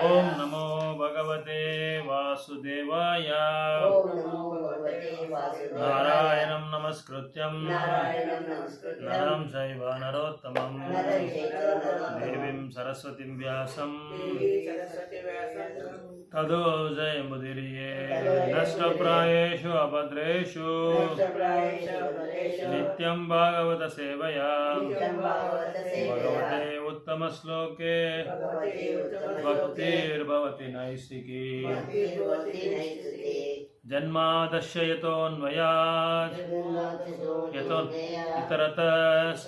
ಓಂ ನಮೋ ಭಗವತೆ ವಾಸುದೇವಾಯ. ನಾರಾಯಣಂ ನಮಸ್ಕೃತ್ಯಂ ನರಂ ಚೈವ ನರೋತ್ತಮಂ ದೇವೀಂ ಸರಸ್ವತಿಂ ವ್ಯಾಸಂ ತದೋ ಜಯಮುದಿರ್ಯೇ ನಷ್ಟಪ್ರಾಯೇಷು ಅಭದ್ರೇಷು ನಿತ್ಯಂ ಭಾಗವತ ಸೇವಯಾ ಭಗವತೆ ಉತ್ತಮ ಶ್ಲೋಕೆ ಭಕ್ತಿರ್ಭವತಿ ನೈಷ್ಠಿಕಿ. ಜನ್ಮಾದಶ್ಯ ಯತೋನ್ವಯಾತ್ ಇತರತಃ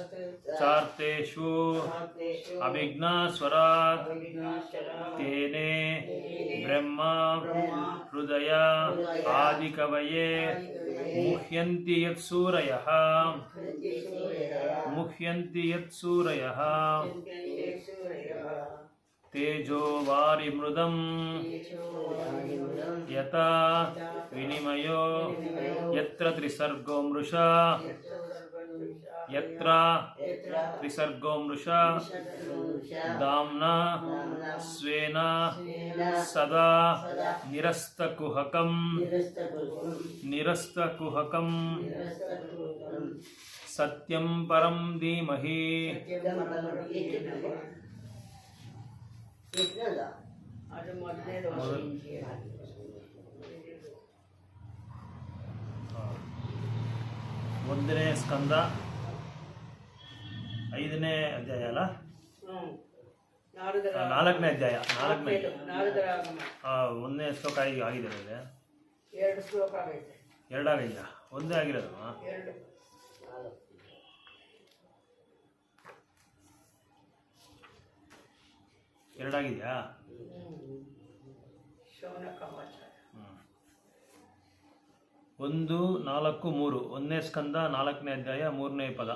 ಚಾರ್ತೇಷು ಅಭಿಜ್ಞಾಸ್ವರಾತ್ ತೇನೇ ಬ್ರಹ್ಮ ಹೃದಯ ಆದಿಕವಯೇ ಮುಹ್ಯಂತಿ ಯತ್ಸೂರಯಃ ತೇಜೋ ವಾರಿಮೃದಂ ಯಥಾ ವಿನಿಮಯೋ ಯತ್ರ ತ್ರಿಸರ್ಗೋ ಮೃಷಾ ದಾಮ್ನಾ ಸ್ವೇನ ಸದಾ ನಿರಸ್ತಕುಹಕಂ ಸತ್ಯಂ ಪರಂ ಧೀಮಹಿ. ಒಂದನೇ ಸ್ಕಂದ 5ನೇ ಅಧ್ಯಾಯ ಅಲ್ಲ, 4ನೇ ಅಧ್ಯಾಯ 4ನೇ 1ನೇ ಶ್ಲೋಕ ಆಗಿದೆ. 2 ಶ್ಲೋಕ ಆಗೈತೆ. 2 ಆಗಿದೆಯಾ? ಒಂದೇ ಆಗಿರೋದು. 2 ಆಗಿದೆಯಾ? 1, 4, 3 1ನೇ ಸ್ಕಂದ 4ನೇ ಅಧ್ಯಾಯ 3ನೇ ಪದ.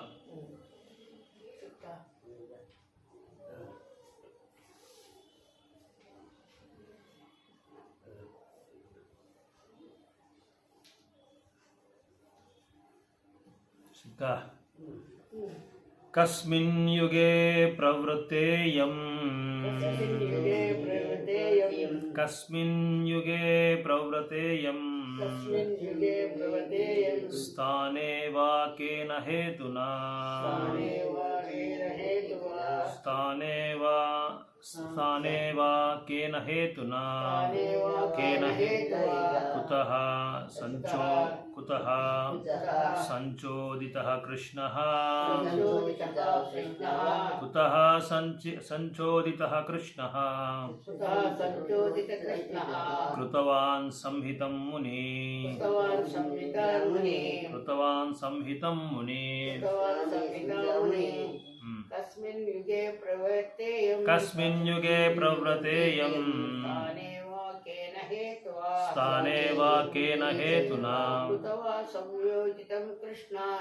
ಕಸ್ಮಿನ್ ಯುಗೇ ಪ್ರವೃತ್ತೇಯಂ ಸ್ಥಾನೇ ವಾ ಕೇನ ಹೇತುನಾ ಕುತಃ ಸಂಚೋದಿತಃ ಕೃಷ್ಣಃ ಕೃತವಾನ್ ಸಂಹಿತಂ ಮುನಿ. ಕಸ್ಮಿನ್ ಯುಗೇ ಪ್ರವೃತ್ತೇಯಂ ಸ್ಥಾನೇ ವಾ ಕೇನ ಹೇತುನಾ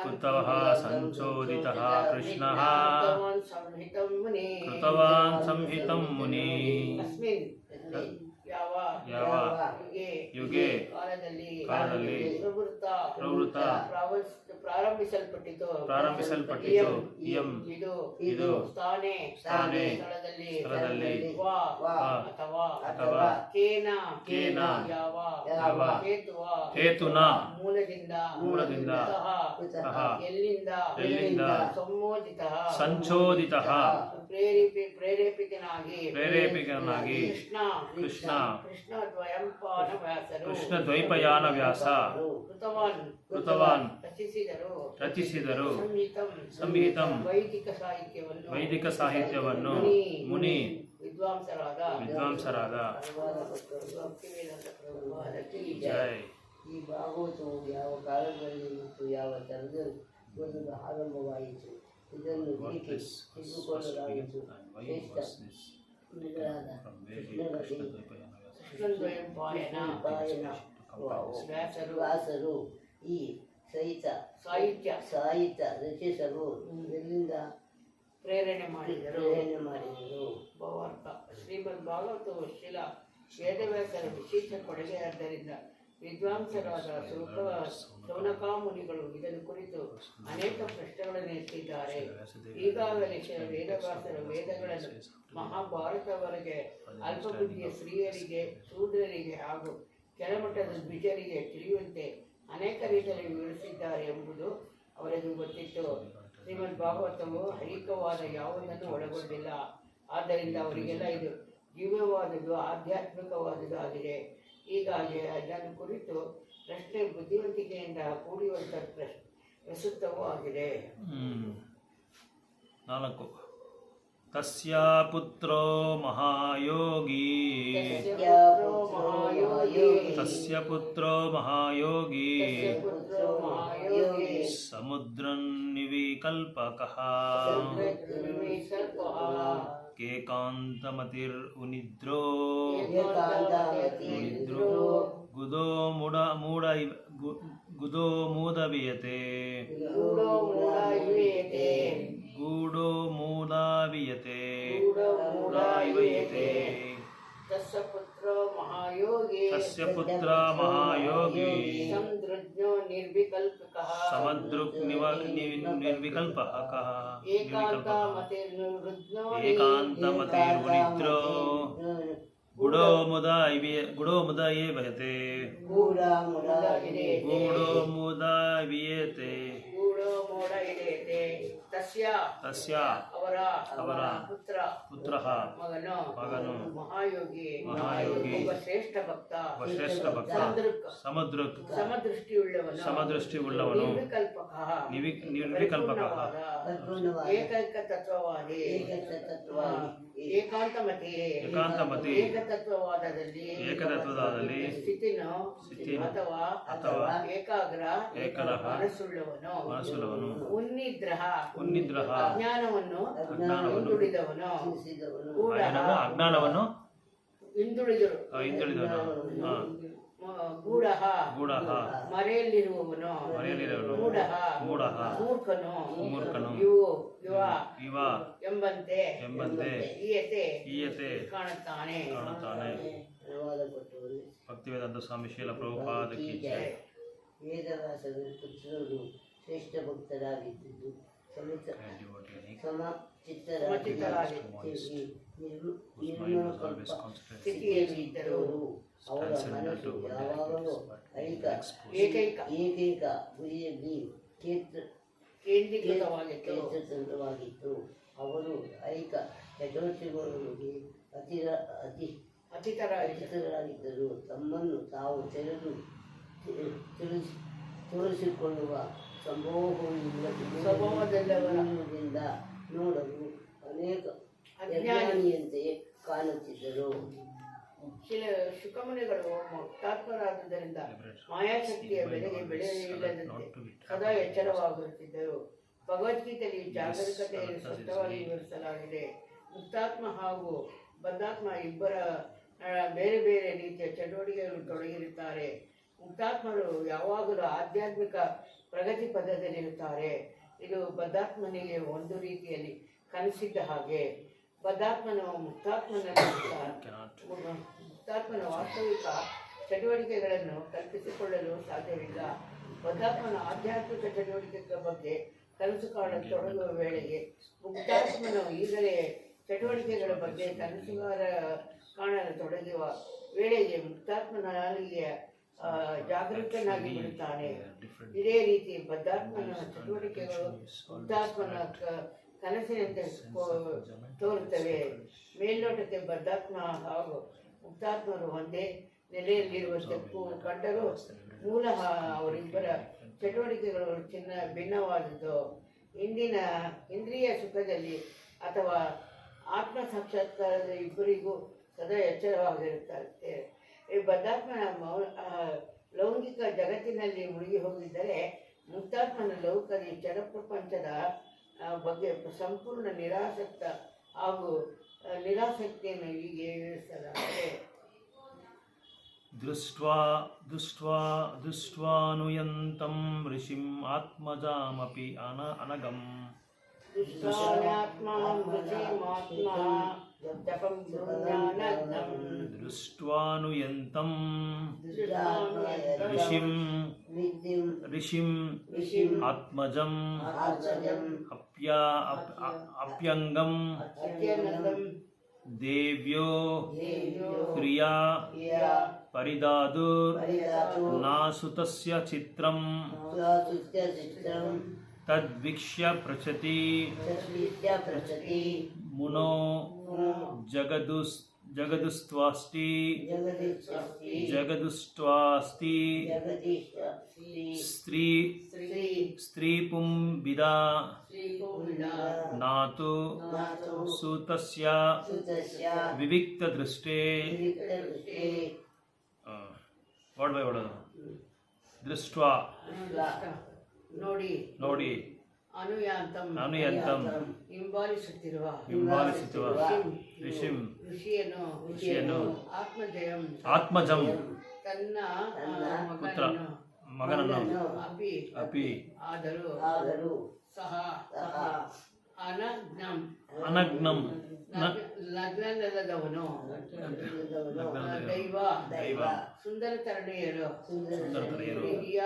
ಕುತಃ ಸಂಚೋದಿತಃ ಕೃಷ್ಣಃ ಕೃತವಾನ್ ಸಂಹಿತಂ ಮುನಿ. ಯಾವ ಯುಗೆ ಕಾಲದಲ್ಲಿ ಪ್ರವೃತ್ತ ಪ್ರಾರಂಭಿಸಲ್ಪಟ್ಟಿತು ಇಯಂ ಇದು ಸ್ಥಾನೇ ಸ್ಥಳದಲ್ಲಿ ಅಥವಾ ಕೇನ ಯಾವ ಹೇತುನಾ ಮೂಲದಿಂದ ಎಲ್ಲಿಂದ ಸಂಚೋದಿತಃ ಪ್ರೇರೇಪಿತನಾಗಿ ಕೃಷ್ಣ ದ್ವೈಪಾಯನ ವ್ಯಾಸ ಕೃತವಾನ್ ರಚಿಸಿದರು ಸಂಹಿತಂ ವೈದಿಕ ಸಾಹಿತ್ಯವನ್ನು ಮುನಿ ವಿದ್ವಾಂಸರಾದ. ಜೈ. ಈ ಭಾಗವತವು ಯಾವ ಕಾಲದಲ್ಲಿ ಮತ್ತು ಯಾವ ತರದಲ್ಲಿ ಆರಂಭವಾಯಿತು, ಇದನ್ನು ಏಕೆ ತಿಳಿದುಕೊಳ್ಳಲಾಯಿತು. ವ್ಯಾಸರು ಈ ಸಾಹಿತ್ಯ ರಚಿಸಲು ಎಲ್ಲಿಂದ ಪ್ರೇರಣೆ ಮಾಡಿದರು. ಭಾವಾರ್ಥ ಶ್ರೀಮದ್ ಭಾಗವತವು ಶಿಲಾ ವೇದವ್ಯಾಸರ ವಿಶೇಷ ಕೊಡುಗೆ. ಆದ್ದರಿಂದ ವಿದ್ವಾಂಸರಾದ ಸೌನಕಾಮುನಿಗಳು ಇದನ್ನು ಕುರಿತು ಅನೇಕ ಪ್ರಶ್ನೆಗಳನ್ನು ಎತ್ತಿದ್ದಾರೆ. ಈಗಾಗಲೇ ವೇದವ್ಯಾಸರು ವೇದಗಳನ್ನು ಮಹಾಭಾರತವರೆಗೆ ಅಲ್ಪಬುದ್ಧಿಯ ಸ್ತ್ರೀಯರಿಗೆ, ಶೂದ್ರರಿಗೆ ಹಾಗೂ ಕೆಳಮಟ್ಟದ ದ್ವಿಜರಿಗೆ ತಿಳಿಯುವಂತೆ ಅನೇಕ ರೀತಿಯಲ್ಲಿ ವಿವರಿಸಿದ್ದಾರೆ ಎಂಬುದು ಅವರಿಗೆ ಗೊತ್ತಿತ್ತು. ಶ್ರೀಮದ್ ಭಾಗವತವು ಐಹಿಕವಾದ ಯಾವುದನ್ನು ಒಳಗೊಂಡಿಲ್ಲ. ಆದ್ದರಿಂದ ಅವರಿಗೆಲ್ಲ ಇದು ದಿವ್ಯವಾದುದು, ಆಧ್ಯಾತ್ಮಿಕವಾದುದು ಆಗಿದೆ. ಹೀಗಾಗಿ ಅದನ್ನು ಕುರಿತು ಪ್ರಶ್ನೆ ಬುದ್ಧಿವಂತಿಕೆಯಿಂದ ಕೂಡಿರುವಂಥ ಪ್ರಸ್ತುತವೂ ಆಗಿದೆ. 4. ತಸ್ಯ ಪುತ್ರೋ ಮಹಾಯೋಗಿ ಸಮುದ್ರನ್ ನಿವಿಕಲ್ಪಕಃ ಏಕಾಂತಮತಿರ್ ಉನಿದ್ರೋ ಗುದೋ ಮೂದವಿಯತೆ ಗೂಢೋ ಮೂದಾವಿಯತೆ ತಸ್ಯ ಪುತ್ರ ಮಹಾಯೋಗಿ ಸಮುದ್ರಜ್ಞೋ ನಿರ್ವಿಕಲ್ಪಕಃ ಏಕಾಂತಮತಿರ್ವನಿದ್ರೋ ಗುಡೋ ಮುದ ಏವಯತೆ ತಸ್ಯ ಅವರ ಪುತ್ರಃ ಮಗನು ಮಹಾಯೋಗಿ ಒಬ್ಬ ಶ್ರೇಷ್ಠ ಭಕ್ತ ಸಮದೃಷ್ಟಿಯುಳ್ಳವನು ನಿರ್ವಿಕಲ್ಪಕಃ ಏಕೈಕ ತತ್ವವಾದಿ ಏಕಾಂತಮತಿ ಏಕತತ್ವವಾದದಲ್ಲಿ ಸ್ಥಿತಿನೋ ಅಥವಾ ಏಕಾಗ್ರ ಮನಸ್ಸುಳ್ಳವನು ಉನ್ನಿದ್ರಃ ಅಜ್ಞಾನವನ್ನು ಅಜ್ಞಾನವನ್ನು ಹಿಂದುಳಿದವನು ಗೂಢಃ ಮರೆಯಲ್ಲಿರುವವನು ಮೂರ್ಖನು ಇವ ಎಂಬಂತೆ ಈಯತೆ ಕಾಣುತ್ತಾನೆ. ಭಕ್ತಿವೇದಾಂತ ಸ್ವಾಮಿ ಶ್ರೀಲ ಪ್ರಭುಪಾದ ಕೀ ಜೈ. ವೇದವ್ಯಾಸರು ಪುತ್ರರು ಶ್ರೇಷ್ಠ ಭಕ್ತರಾಗಿದ್ದು ಸ್ಥಿತಿಯಲ್ಲಿದ್ದರು. ಅವರ ಮನಸ್ಸು ಯಾವಾಗಲೂ ಏಕೈಕ ಗುರಿಯಲ್ಲಿ ಕೇಂದ್ರೀಕೃತವಾಗಿತ್ತು. ಅವರು ಐಕ ಚಟುವಟಿಕೆಗಳಿಗೆ ಅತಿಥರಾಗಿದ್ದರು. ತಮ್ಮನ್ನು ತಾವು ತೋರಿಸಿಕೊಳ್ಳುವ ಸ್ವಭಾವದಲ್ಲವರಿಂದ ನೋಡಲು ಅನೇಕ ಅಜ್ಞಾನಿಯಂತೆ ಕಾಣುತ್ತಿದ್ದರು. ಶುಕಮುನಿಗಳು ಮುಕ್ತಾತ್ಮರಾದುದರಿಂದ ಮಾಯಾಶಕ್ತಿಯ ಬೆಲೆಗೆ ಬೆಳೆಯಿಲ್ಲದಂತೆ ಸದಾ ಎಚ್ಚರವಾಗಿರುತ್ತಿದ್ದರು. ಭಗವದ್ಗೀತೆಯಲ್ಲಿ ಜಾಗರೂಕತೆಯನ್ನು ಸ್ಪಷ್ಟವಾಗಿ ವಿವರಿಸಲಾಗಿದೆ. ಮುಕ್ತಾತ್ಮ ಹಾಗೂ ಬದ್ಧಾತ್ಮ ಇಬ್ಬರ ಬೇರೆ ಬೇರೆ ರೀತಿಯ ಚಟುವಟಿಕೆಗಳು ತೊಡಗಿರುತ್ತಾರೆ. ಮುಕ್ತಾತ್ಮರು ಯಾವಾಗಲೂ ಆಧ್ಯಾತ್ಮಿಕ ಪ್ರಗತಿ ಪಥದಲ್ಲಿರುತ್ತಾರೆ. ಇದು ಬದ್ಧಾತ್ಮನಿಗೆ ಒಂದು ರೀತಿಯಲ್ಲಿ ಕನಸಿದ್ದ ಹಾಗೆ. ಬದ್ಧಾತ್ಮನ ಮುಕ್ತಾತ್ಮನ ವಾಸ್ತವಿಕ ಚಟುವಟಿಕೆಗಳನ್ನು ಕಲ್ಪಿಸಿಕೊಳ್ಳಲು ಸಾಧ್ಯವಿಲ್ಲ. ಬದ್ಧಾತ್ಮನ ಆಧ್ಯಾತ್ಮಿಕ ಚಟುವಟಿಕೆಗಳ ಬಗ್ಗೆ ಕನಸು ಕಾಣಲು ತೊಡಗುವ ವೇಳೆಗೆ ಮುಕ್ತಾತ್ಮನು ಈಗಲೇ ಚಟುವಟಿಕೆಗಳ ಬಗ್ಗೆ ಕನಸುಗಾರ ಕಾಣಲು ತೊಡಗುವ ವೇಳೆಗೆ ಮುಕ್ತಾತ್ಮನ ನಾಲಿಗೆಯ ಜಾಗೃತನಾಗಿ ಬಿಡುತ್ತಾನೆ. ಇದೇ ರೀತಿ ಬದ್ಧಾತ್ಮನ ಚಟುವಟಿಕೆಗಳು ಮುಕ್ತಾತ್ಮನ ಕನಸಿನಂತೆ ತೋರುತ್ತವೆ. ಮೇಲ್ನೋಟಕ್ಕೆ ಬದ್ಧಾತ್ಮ ಹಾಗೂ ಮುಕ್ತಾತ್ಮರು ಒಂದೇ ನೆಲೆಯಲ್ಲಿರುವಂತೆ ಕಂಡರೂ ಮೂಲಃ ಅವರಿಬ್ಬರ ಚಟುವಟಿಕೆಗಳು ಭಿನ್ನವಾದದ್ದು. ಇಂದ್ರಿಯ ಸುಖದಲ್ಲಿ ಅಥವಾ ಆತ್ಮ ಸಾಕ್ಷಾತ್ಕಾರದ ಇಬ್ಬರಿಗೂ ಸದಾ ಎಚ್ಚರವಾಗಿರುತ್ತದೆ. ಈ ಬದ್ಧಾತ್ಮನ ಲೌಕಿಕ ಜಗತ್ತಿನಲ್ಲಿ ಮುಳುಗಿ ಹೋಗಿದ್ದರೆ ಮುಕ್ತಾತ್ಮನ ಲೌಕಿಕ ಜಡ ಪ್ರಪಂಚದ ಬಗ್ಗೆ ಸಂಪೂರ್ಣ ನಿರಾಸಕ್ತಿಯನ್ನು ಹೀಗೆ ವಿವರಿಸಲಾಗಿದೆ. ದೃಷ್ಟ್ವಾನುಯಂತಂ ಋಷಿಂ ಆತ್ಮಜಾಮಪಿ ಅನಗಂ ದುಷ್ಟಾನ್ಯಾತ್ಮಾ ಮೃಷಿಮಾತ್ಮ ಜಪಂ ಜ್ಞಾನಜ್ಞಂ ದೃಷ್ಟ್ವಾನುಯಂತಂ ವಿದ್ಧಿಂ ಋಷಿಂ ಆತ್ಮಜಂ ಅಪ್ಯಂಗಂ ಅತ್ಯನಂದಂ ದೇವ್ಯೋ ದೇವ್ಯೋ ಕ್ರಿಯಾ ಕ್ರಿಯಾ ಪರಿದಾದುರ್ ಪರಿದಾತು ನಾಸುತಸ್ಯ ಚಿತ್ರಂ ಚಿತ್ರಂ ತದ್ವೀಕ್ಷ್ಯ ಪೃಚ್ಛತಿ ತಸ್ವಿದ್ಯ ಪ್ರಚತಿ ಮುನೋ ಜಗದುಸ್ತ್ವಾಸ್ತಿ ಜಗದಿಚ್ಛಸ್ತಿ ಸ್ತ್ರೀ ಶ್ರೀ ಸ್ತ್ರೀಪುಂಬಿದ ಶ್ರೀಗೋವಿಂದ ನಾತು ನಾತು ಸೂತಸ್ಯ ಸುತಸ್ಯ ವಿವಿಕ್ತದೃಷ್ಟೇ ವಿವಿಕ್ತದೃಷ್ಟೇ ವರ್ಡ್ ಬೈ ವರ್ಡ್ ದೃಷ್ಟ್ವಾ ನೋಡಿ ನೋಡಿ ಅನುಯಾಂತಂ ಹಿಂಬಾಲಿಸುತ್ತಿರುವ ಋಷಿಂ ಋಷಿಯನ್ನು ಆತ್ಮಜಂ ತನ್ನ ಪುತ್ರ ಮಗನನ್ನು ಅಪಿ ಆದರೂ ಸಹ ಅನಗ್ನಂ ಲಗ್ನದವನು ದೈವ ಸುಂದರ ತರುಣಿಯರು ಹಿರಿಯ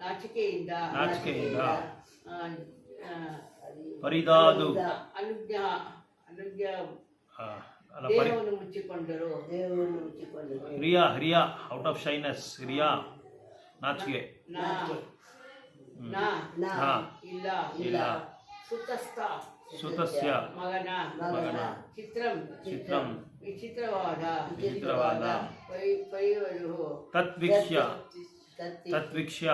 ನಾಚಿಕೆಯಿಂದ ಪರಿದಾದು ಅನುಜ್ಞ ದೇಹವನ್ನು ಮುಚ್ಚಿಕೊಂಡರು ಹಿರಿಯ ಔಟ್ ಆಫ್ ಶೈನೆಸ್ ಹಿರಿಯ ನಾಚಿಕೆ ಇಲ್ಲ ಸುತಸ್ಯ ಮಗನ ಚಿತ್ರಂ ವಿಚಿತ್ರವಾದ ತತ್ವೀಕ್ಷ್ಯ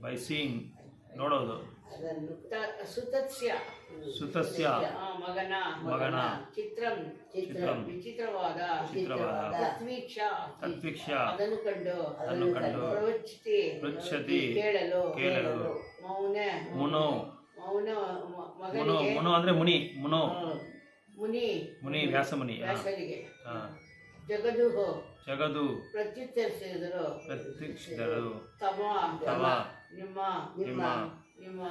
ಬೈ ಸೀಯಿಂಗ್ ನೋಡೋದು ಸುತಸ್ಯ ಮಗನ ಚಿತ್ರಂ ವಿಚಿತ್ರವಾದ ತತ್ವೀಕ್ಷ್ಯ ಅದನ್ನು ಕಂಡು ಪೃಚ್ಛತಿ ಕೇಳಲು ಮುನೋ ಅಂದ್ರೆ ಮುನಿ ವ್ಯಾಸಮುನಿ ಜಗದು ಪ್ರತ್ಯುತ್ತರಿಸಿದರು ತವ ನಿಮ್ಮ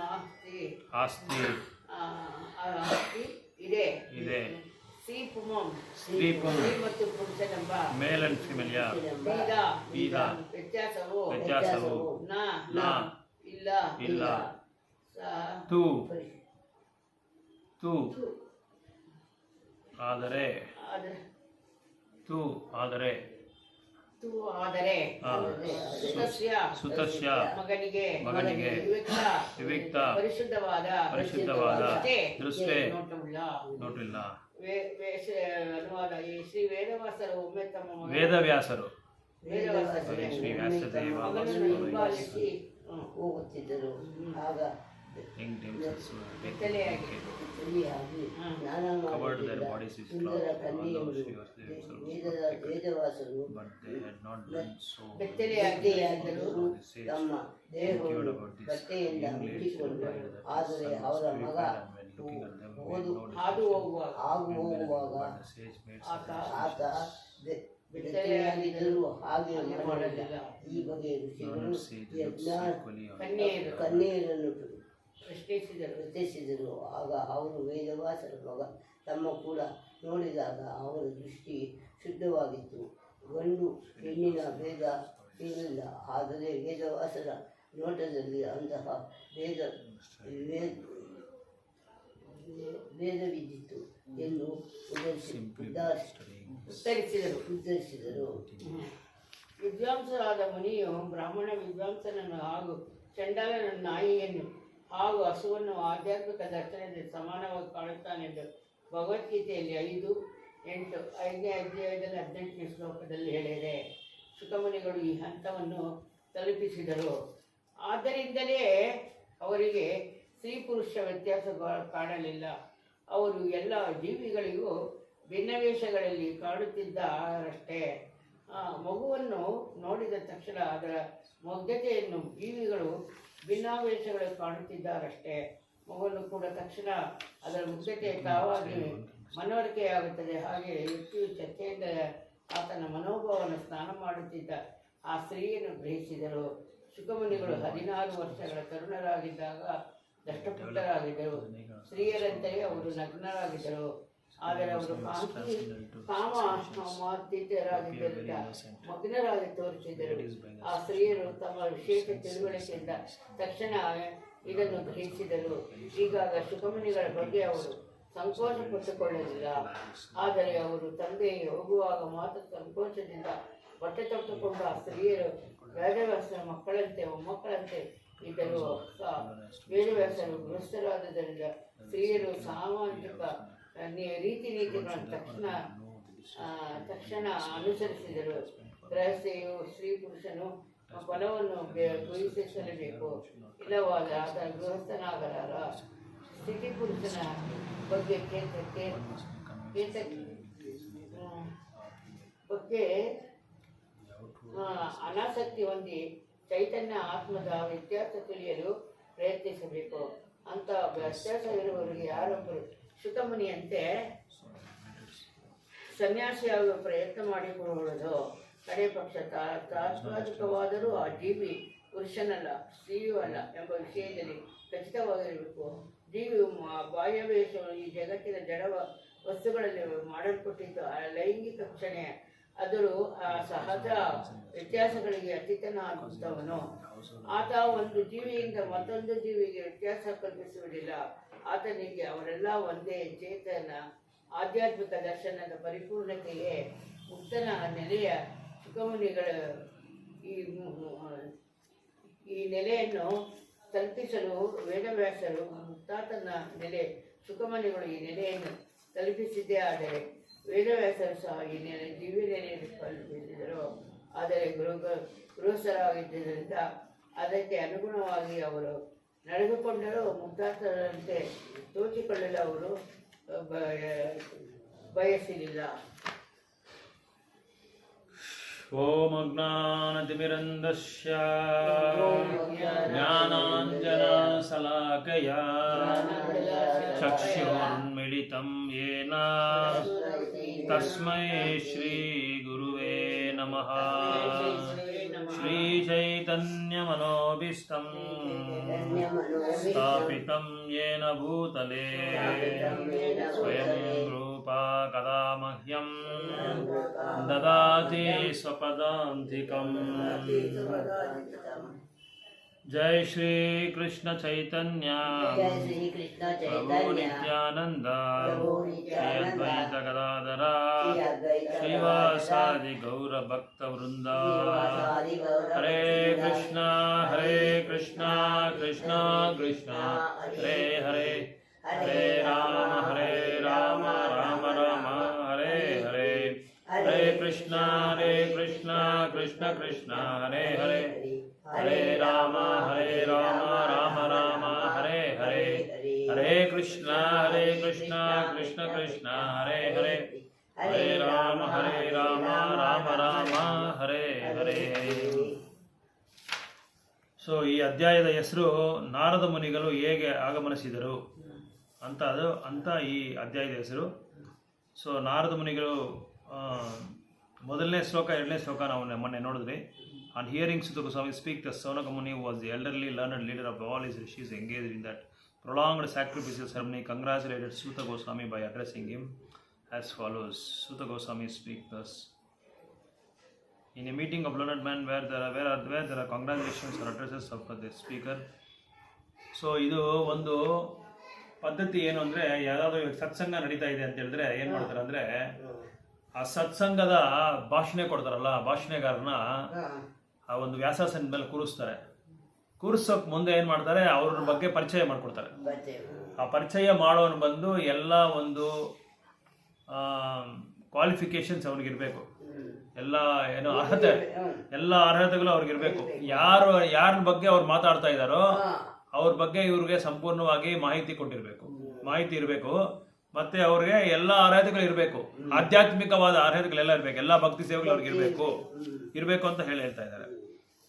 ಆಸ್ತಿ ಇದೆ ಸ್ತ್ರೀ ಮತ್ತು ಪುರುಷನೆಂಬ ಮೇಲ್ ಅಂಡ್ ಫಿಮೇಲ್ ಬೀದ ವ್ಯತ್ಯಾಸವು ಇಲ್ಲ ತು ಆದರೆ ಸುತಸ್ಯ ಮಗನಿಗೆ ವಿವಿಕ್ತ ಪರಿಶುದ್ಧವಾದ ದೃಷ್ಟಿ ನೋಟಿಲ್ಲ ಅನುವಾದ ಶ್ರೀ ವೇದವ್ಯಾಸರು ಒಮ್ಮೆ ತಮ್ಮ ವೇದವ್ಯಾಸರು ಶ್ರೀ ವ್ಯಾಸದೇವ ಹೋಗುತ್ತಿದ್ದರು. ಆಗ ಸುಂದರ ಕನ್ಯೆಯರು ವೇದವಾಸರು ಬೆತ್ತಲೆಯಾಗಿದ್ದರು. ತಮ್ಮ ದೇಹವನ್ನು ಬಟ್ಟೆಯಿಂದ ಮುಚ್ಚಿಕೊಂಡು, ಆದರೆ ಅವರ ಮಗ ಹಾದು ಹೋಗುವಾಗ ಆತ ಬೆತ್ತಲೆಯಾಗಿದ್ದರೂ ಹಾಗೆ ಮಾಡಲಿಲ್ಲ. ಈ ಬಗೆಯ ಋಷಿಗಳು ಕನ್ಯೆಯರನ್ನು ಪ್ರಶ್ನಿಸಿದರು. ಆಗ ಅವರು ವೇದವಾಸರ ಮಗ ತಮ್ಮ ಕೂಡ ನೋಡಿದಾಗ ಅವರ ದೃಷ್ಟಿ ಶುದ್ಧವಾಗಿತ್ತು. ಗಂಡು ಹೆಣ್ಣಿನ ಭೇದ ಇರಲಿಲ್ಲ. ಆದರೆ ವೇದವಾಸರ ನೋಟದಲ್ಲಿ ಅಂತಹ ಭೇದವಿದ್ದಿತು ಎಂದು ಉತ್ತರಿಸಿದರು. ವಿದ್ವಾಂಸರಾದ ಮುನಿಯು ಬ್ರಾಹ್ಮಣ ವಿದ್ವಾಂಸನನ್ನು ಹಾಗೂ ಚಂಡಾಲನ ನಾಯಿಯನ್ನು ಹಾಗೂ ಹಸುವನ್ನು ಆಧ್ಯಾತ್ಮಿಕ ದರ್ಶನದಲ್ಲಿ ಸಮಾನವಾಗಿ ಕಾಣುತ್ತಾನೆಂದು ಭಗವದ್ಗೀತೆಯಲ್ಲಿ 5:8 ಅಧ್ಯಾಯದಲ್ಲಿ 18ನೇ ಶ್ಲೋಕದಲ್ಲಿ ಹೇಳಿದೆ. ಶುಕಮುನಿಗಳು ಈ ಹಂತವನ್ನು ತಲುಪಿಸಿದರು. ಆದ್ದರಿಂದಲೇ ಅವರಿಗೆ ಸ್ತ್ರೀ ಪುರುಷ ವ್ಯತ್ಯಾಸ ಕಾಣಲಿಲ್ಲ. ಅವರು ಎಲ್ಲ ಜೀವಿಗಳಿಗೂ ಭಿನ್ನವೇಷಗಳಲ್ಲಿ ಕಾಣುತ್ತಿದ್ದಾರಷ್ಟೇ. ಮಗುವನ್ನು ನೋಡಿದ ತಕ್ಷಣ ಅದರ ಮುಗ್ಧತೆಯನ್ನು ಜೀವಿಗಳು ಭಿನ್ನಾವೇಶಗಳು ಕಾಣುತ್ತಿದ್ದಾರಷ್ಟೇ. ಮಗುವನ್ನು ಕೂಡ ತಕ್ಷಣ ಅದರ ಮುಗ್ಧತೆ ತಾವಾಗಿ ಮನವರಿಕೆಯಾಗುತ್ತದೆ. ಹಾಗೆ ವ್ಯಕ್ತಿಯು ಚರ್ಚೆಯಿಂದ ಆತನ ಮನೋಭಾವವನ್ನು ಸ್ನಾನ ಮಾಡುತ್ತಿದ್ದ ಆ ಸ್ತ್ರೀಯನ್ನು ಗ್ರಹಿಸಿದರು. ಶುಕಮುನಿಗಳು 16 ವರ್ಷಗಳ ತರುಣರಾಗಿದ್ದಾಗ ದಷ್ಟಪುಷ್ಟರಾಗಿದ್ದರು. ಸ್ತ್ರೀಯರಂತೆಯೇ ಅವರು ನಗ್ನರಾಗಿದ್ದರು. ಆದರೆ ಅವರು ಕಾಮಾತೀತರಾಗಿದ್ದರಿಂದ ಮಗ್ನರಾಗಿ ತೋರಿಸಿದರು. ಆ ಸ್ತ್ರೀಯರು ತಮ್ಮ ವಿಶೇಷ ತಿಳುವಳಿಕೆಯಿಂದ ತಕ್ಷಣ ಇದನ್ನು ಗ್ರಹಿಸಿದರು. ಹೀಗಾಗ ಶುಕಮುನಿಗಳ ಬಗ್ಗೆ ಅವರು ಸಂಕೋಚ ಪಟ್ಟುಕೊಳ್ಳಲಿಲ್ಲ. ಆದರೆ ಅವರು ತಂದೆಗೆ ಹೋಗುವಾಗ ಮಾತ್ರ ಸಂಕೋಚದಿಂದ ಬಟ್ಟೆ ತೊಟ್ಟುಕೊಂಡ ಆ ಸ್ತ್ರೀಯರು ವೇದವ್ಯಾಸರ ಮಕ್ಕಳಂತೆ ಮೊಮ್ಮಕ್ಕಳಂತೆ ಇದ್ದರು. ವೇದವ್ಯಾಸರು ಗೃಹಸ್ಥರಾದುದರಿಂದ ಸ್ತ್ರೀಯರು ಸಾಮಾಜಿಕ ರೀತಿ ನೀತಿಗಳನ್ನು ತಕ್ಷಣ ಅನುಸರಿಸಿದರು. ಗೃಹಸ್ಥೆಯು ಸ್ತ್ರೀ ಪುರುಷನು ಫಲವನ್ನು ಗುರುತಿಸಲೇಬೇಕು, ಇಲ್ಲವಾದ ಆತ ಗೃಹಸ್ಥನಾಗಲಾರ. ಸ್ಥಿತಿ ಪುರುಷನ ಬಗ್ಗೆ ಅನಾಸಕ್ತಿ ಹೊಂದಿ ಚೈತನ್ಯ ಆತ್ಮದ ವ್ಯತ್ಯಾಸ ತಿಳಿಯಲು ಪ್ರಯತ್ನಿಸಬೇಕು. ಅಂತ ವ್ಯತ್ಯಾಸವಿರುವವರಿಗೆ ಯಾರೊಬ್ಬರು ಶುಕಮುನಿಯಂತೆ ಸನ್ಯಾಸಿಯಾಗುವ ಪ್ರಯತ್ನ ಮಾಡಿಕೊಳ್ಳುವುದು ಕಡೆ ಪಕ್ಷ ತಾತ್ಕಾಲಿಕವಾದರೂ ಆ ಜೀವಿ ಪುರುಷನಲ್ಲ, ಸ್ತ್ರೀಯೂ ಅಲ್ಲ ಎಂಬ ವಿಷಯದಲ್ಲಿ ಖಚಿತವಾಗಿರಬೇಕು. ಜೀವಿಯು ಬಾಹ್ಯವೇಶವು ಈ ಜಗತ್ತಿನ ಜಡ ವಸ್ತುಗಳಲ್ಲಿ ಮಾಡಲ್ಪಟ್ಟಿದ್ದು ಲೈಂಗಿಕ ಕ್ಷಣೆ. ಆದರೂ ಆ ಸಹಜ ವ್ಯತ್ಯಾಸಗಳಿಗೆ ಅತೀತನಾದಂಥವನು. ಆತ ಒಂದು ಜೀವಿಯಿಂದ ಮತ್ತೊಂದು ಜೀವಿಗೆ ವ್ಯತ್ಯಾಸ ಕಲ್ಪಿಸುವುದಿಲ್ಲ. ಆತನಿಗೆ ಅವರೆಲ್ಲ ಒಂದೇ ಚೇತನ ಆಧ್ಯಾತ್ಮಿಕ ದರ್ಶನದ ಪರಿಪೂರ್ಣತೆಯೇ ಮುಕ್ತನ ನೆಲೆಯ. ಶುಕಮುನಿಗಳ ಈ ನೆಲೆಯನ್ನು ತಲುಪಿಸಲು ವೇದವ್ಯಾಸರು ಮುಕ್ತಾತನ ನೆಲೆ, ಶುಕಮುನಿಗಳು ಈ ನೆಲೆಯನ್ನು ತಲುಪಿಸಿದ್ದೇ. ಆದರೆ ವೇದವ್ಯಾಸರು ಸಹ ಈ ದಿವ್ಯ ನೆಲೆಯನ್ನು ತಲುಪಿಸಿದರು. ಆದರೆ ಗೃಹಸ್ಥರಾಗಿದ್ದರಿಂದ ಅದಕ್ಕೆ ಅನುಗುಣವಾಗಿ ಅವರು ನಡೆದುಕೊಂಡರೂ ಮುಕ್ತಾತರಂತೆ ತೋಚಿಕೊಳ್ಳಲು ಅವರು ಬಯಸಲಿಲ್ಲ. ಓಂ ಅಜ್ಞಾನತಿಮಿರಂಧಸ್ಯ ಜ್ಞಾನಾಂಜನಶಲಾಕಯ ಚಕ್ಷುರ್ಮಿಲಿತಂ ಯೇನ ತಸ್ಮೈ ಶ್ರೀ ಗುರುವೇ ನಮಃ. ಶ್ರೀ ಚೈತನ್ಯಮನೋಭೀಷ್ಟಂ ಸ್ಥಾಪಿತಂ ಯೇನ ಭೂತಲೇ ಸ್ವಯಂ ರೂಪಾ ಕದಾ ಮಹ್ಯಂ ದದಾತಿ ಸ್ವಪದಾಂತಿಕಂ. ಜೈ ಶ್ರೀ ಕೃಷ್ಣ ಚೈತನ್ಯ ಪ್ರಭು ನಿತ್ಯಾನಂದ ಶ್ರೀ ಅದ್ವೈತ ಗದಾಧರ ಶ್ರೀವಾಸಾದಿ ಗೌರ ಭಕ್ತ ವೃಂದ. ಹರೇ ಕೃಷ್ಣ ಕೃಷ್ಣ ಕೃಷ್ಣ ಹರೇ ಹರೇ, ಹರೇ ರಾಮ ರಾಮ ರಾಮ ಹರೇ ಹರೇ. ಹರೇ ಕೃಷ್ಣ ಕೃಷ್ಣ ಕೃಷ್ಣ ಹರೇ ಹರೇ, ಹರೇ ರಾಮ ರಾಮ ರಾಮ ಹರೇ ಹರೇ. ಹರೇ ಕೃಷ್ಣ ಕೃಷ್ಣ ಕೃಷ್ಣ ಹರೇ ಹರೇ, ಹರೇ ರಾಮ ರಾಮ ರಾಮ ಹರೇ ಹರೇ. ಸೊ ಈ ಅಧ್ಯಾಯದ ಹೆಸರು ನಾರದ ಮುನಿಗಳು ಹೇಗೆ ಆಗಮನಿಸಿದರು ಅಂತ ಈ ಅಧ್ಯಾಯದ ಹೆಸರು. ಸೊ ನಾರದ ಮುನಿಗಳು ಮೊದಲನೇ ಶ್ಲೋಕ ಎರಡನೇ ಶ್ಲೋಕ ನಾವು ಮೊನ್ನೆ ನೋಡಿದ್ವಿ. On hearing Sutta Goswami speak, the Saunaka Muni was the elderly learned leader of all his rishis engaged in that prolonged sacrificial ceremony, congratulated Sutta Goswami by addressing him as follows. Sutta Goswami speaks thus: in a meeting of learned men where there are congratulations or addresses of the speaker. So ಇದು ಒಂದು ಪದ್ಧತಿ ಏನು ಅಂದರೆ, ಯಾವುದಾದ್ರೂ ಸತ್ಸಂಗ ನಡೀತಾ ಇದೆ ಅಂತ ಹೇಳಿದ್ರೆ ಏನು ಮಾಡ್ತಾರೆ ಅಂದರೆ, ಆ ಸತ್ಸಂಗದ ಭಾಷಣ ಕೊಡ್ತಾರಲ್ಲ, ಭಾಷಣಗಾರನ ಆ ಒಂದು ವ್ಯಾಸಾಸನದ ಮೇಲೆ ಕೂರಿಸ್ತಾರೆ. ಕೂರಿಸೋಕೆ ಮುಂದೆ ಏನು ಮಾಡ್ತಾರೆ, ಅವ್ರ ಬಗ್ಗೆ ಪರಿಚಯ ಮಾಡಿಕೊಡ್ತಾರೆ. ಆ ಪರಿಚಯ ಮಾಡೋನು ಬಂದು ಎಲ್ಲ ಒಂದು ಕ್ವಾಲಿಫಿಕೇಶನ್ಸ್ ಅವ್ನಿಗಿರಬೇಕು, ಎಲ್ಲ ಏನು ಅರ್ಹತೆ, ಎಲ್ಲ ಅರ್ಹತೆಗಳು ಅವ್ರಿಗಿರಬೇಕು. ಯಾರ ಬಗ್ಗೆ ಅವ್ರು ಮಾತಾಡ್ತಾ ಇದ್ದಾರೋ ಅವ್ರ ಬಗ್ಗೆ ಇವ್ರಿಗೆ ಸಂಪೂರ್ಣವಾಗಿ ಮಾಹಿತಿ ಇರಬೇಕು. ಮತ್ತೆ ಅವ್ರಿಗೆ ಎಲ್ಲ ಅರ್ಹತೆಗಳು ಇರಬೇಕು, ಆಧ್ಯಾತ್ಮಿಕವಾದ ಅರ್ಹತೆಗಳೆಲ್ಲ ಇರಬೇಕು, ಎಲ್ಲ ಭಕ್ತಿ ಸೇವೆಗಳು ಅವ್ರಿಗೆ ಇರಬೇಕು ಅಂತ ಹೇಳ್ತಾ ಇದ್ದಾರೆ.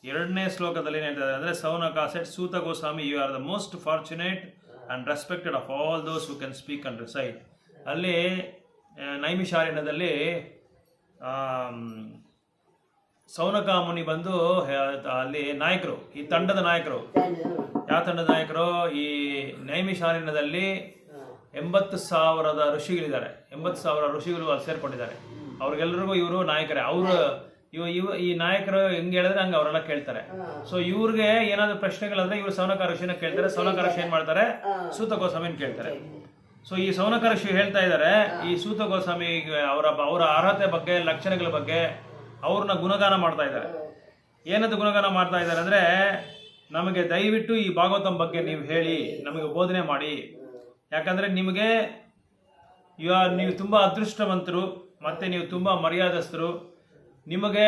ಎರಡನೇ ಶ್ಲೋಕದಲ್ಲಿ ಏನು ಹೇಳ್ತಾ ಇದ್ದಾರೆ ಅಂದರೆ, Saunaka said Suta Goswami, you are the most fortunate and respected of all those who can speak and recite. ಅಲ್ಲಿ ನೈಮಿಷಾರಣ್ಯದಲ್ಲಿ ಸೌನಕ ಮುನಿ ಬಂದು ಅಲ್ಲಿ ನಾಯಕರು, ಈ ತಂಡದ ನಾಯಕರು. ಯಾವ ತಂಡದ ನಾಯಕರು? ಈ ನೈಮಿಷಾರಣ್ಯದಲ್ಲಿ 80,000 ಋಷಿಗಳಿದ್ದಾರೆ. 80,000 ಋಷಿಗಳು ಅಲ್ಲಿ ಸೇರ್ಕೊಂಡಿದ್ದಾರೆ. ಅವ್ರಿಗೆಲ್ಲರಿಗೂ ಇವರು ನಾಯಕರೇ. ಈ ನಾಯಕರು ಹೆಂಗೆ ಹೇಳಿದ್ರೆ ಹಂಗೆ ಅವರೆಲ್ಲ ಕೇಳ್ತಾರೆ. ಸೊ ಇವ್ರಿಗೆ ಏನಾದ್ರು ಪ್ರಶ್ನೆಗಳಂದ್ರೆ ಇವ್ರು ಸೌನಕ ಋಷಿನ ಕೇಳ್ತಾರೆ. ಸೌನಕ ಋಷಿ ಏನ್ ಮಾಡ್ತಾರೆ? ಸೂತ ಗೋಸ್ವಾಮಿನ ಕೇಳ್ತಾರೆ. ಸೊ ಈ ಸೌನಕ ಋಷಿ ಹೇಳ್ತಾ ಇದ್ದಾರೆ, ಈ ಸೂತ ಗೋಸ್ವಾಮಿ ಅವರ ಅರ್ಹತೆ ಬಗ್ಗೆ, ಲಕ್ಷಣಗಳ ಬಗ್ಗೆ ಅವ್ರನ್ನ ಗುಣಗಾನ ಮಾಡ್ತಾ ಇದ್ದಾರೆ. ಏನಂತ ಗುಣಗಾನ ಮಾಡ್ತಾ ಇದ್ದಾರೆ ಅಂದ್ರೆ, ನಮಗೆ ದಯವಿಟ್ಟು ಈ ಭಾಗವತಂ ಬಗ್ಗೆ ನೀವು ಹೇಳಿ, ನಮಗೆ ಬೋಧನೆ ಮಾಡಿ. ಯಾಕಂದ್ರೆ ನೀವು ತುಂಬಾ ಅದೃಷ್ಟವಂತರು, ಮತ್ತೆ ನೀವು ತುಂಬಾ ಮರ್ಯಾದಸ್ಥರು. ನಿಮಗೆ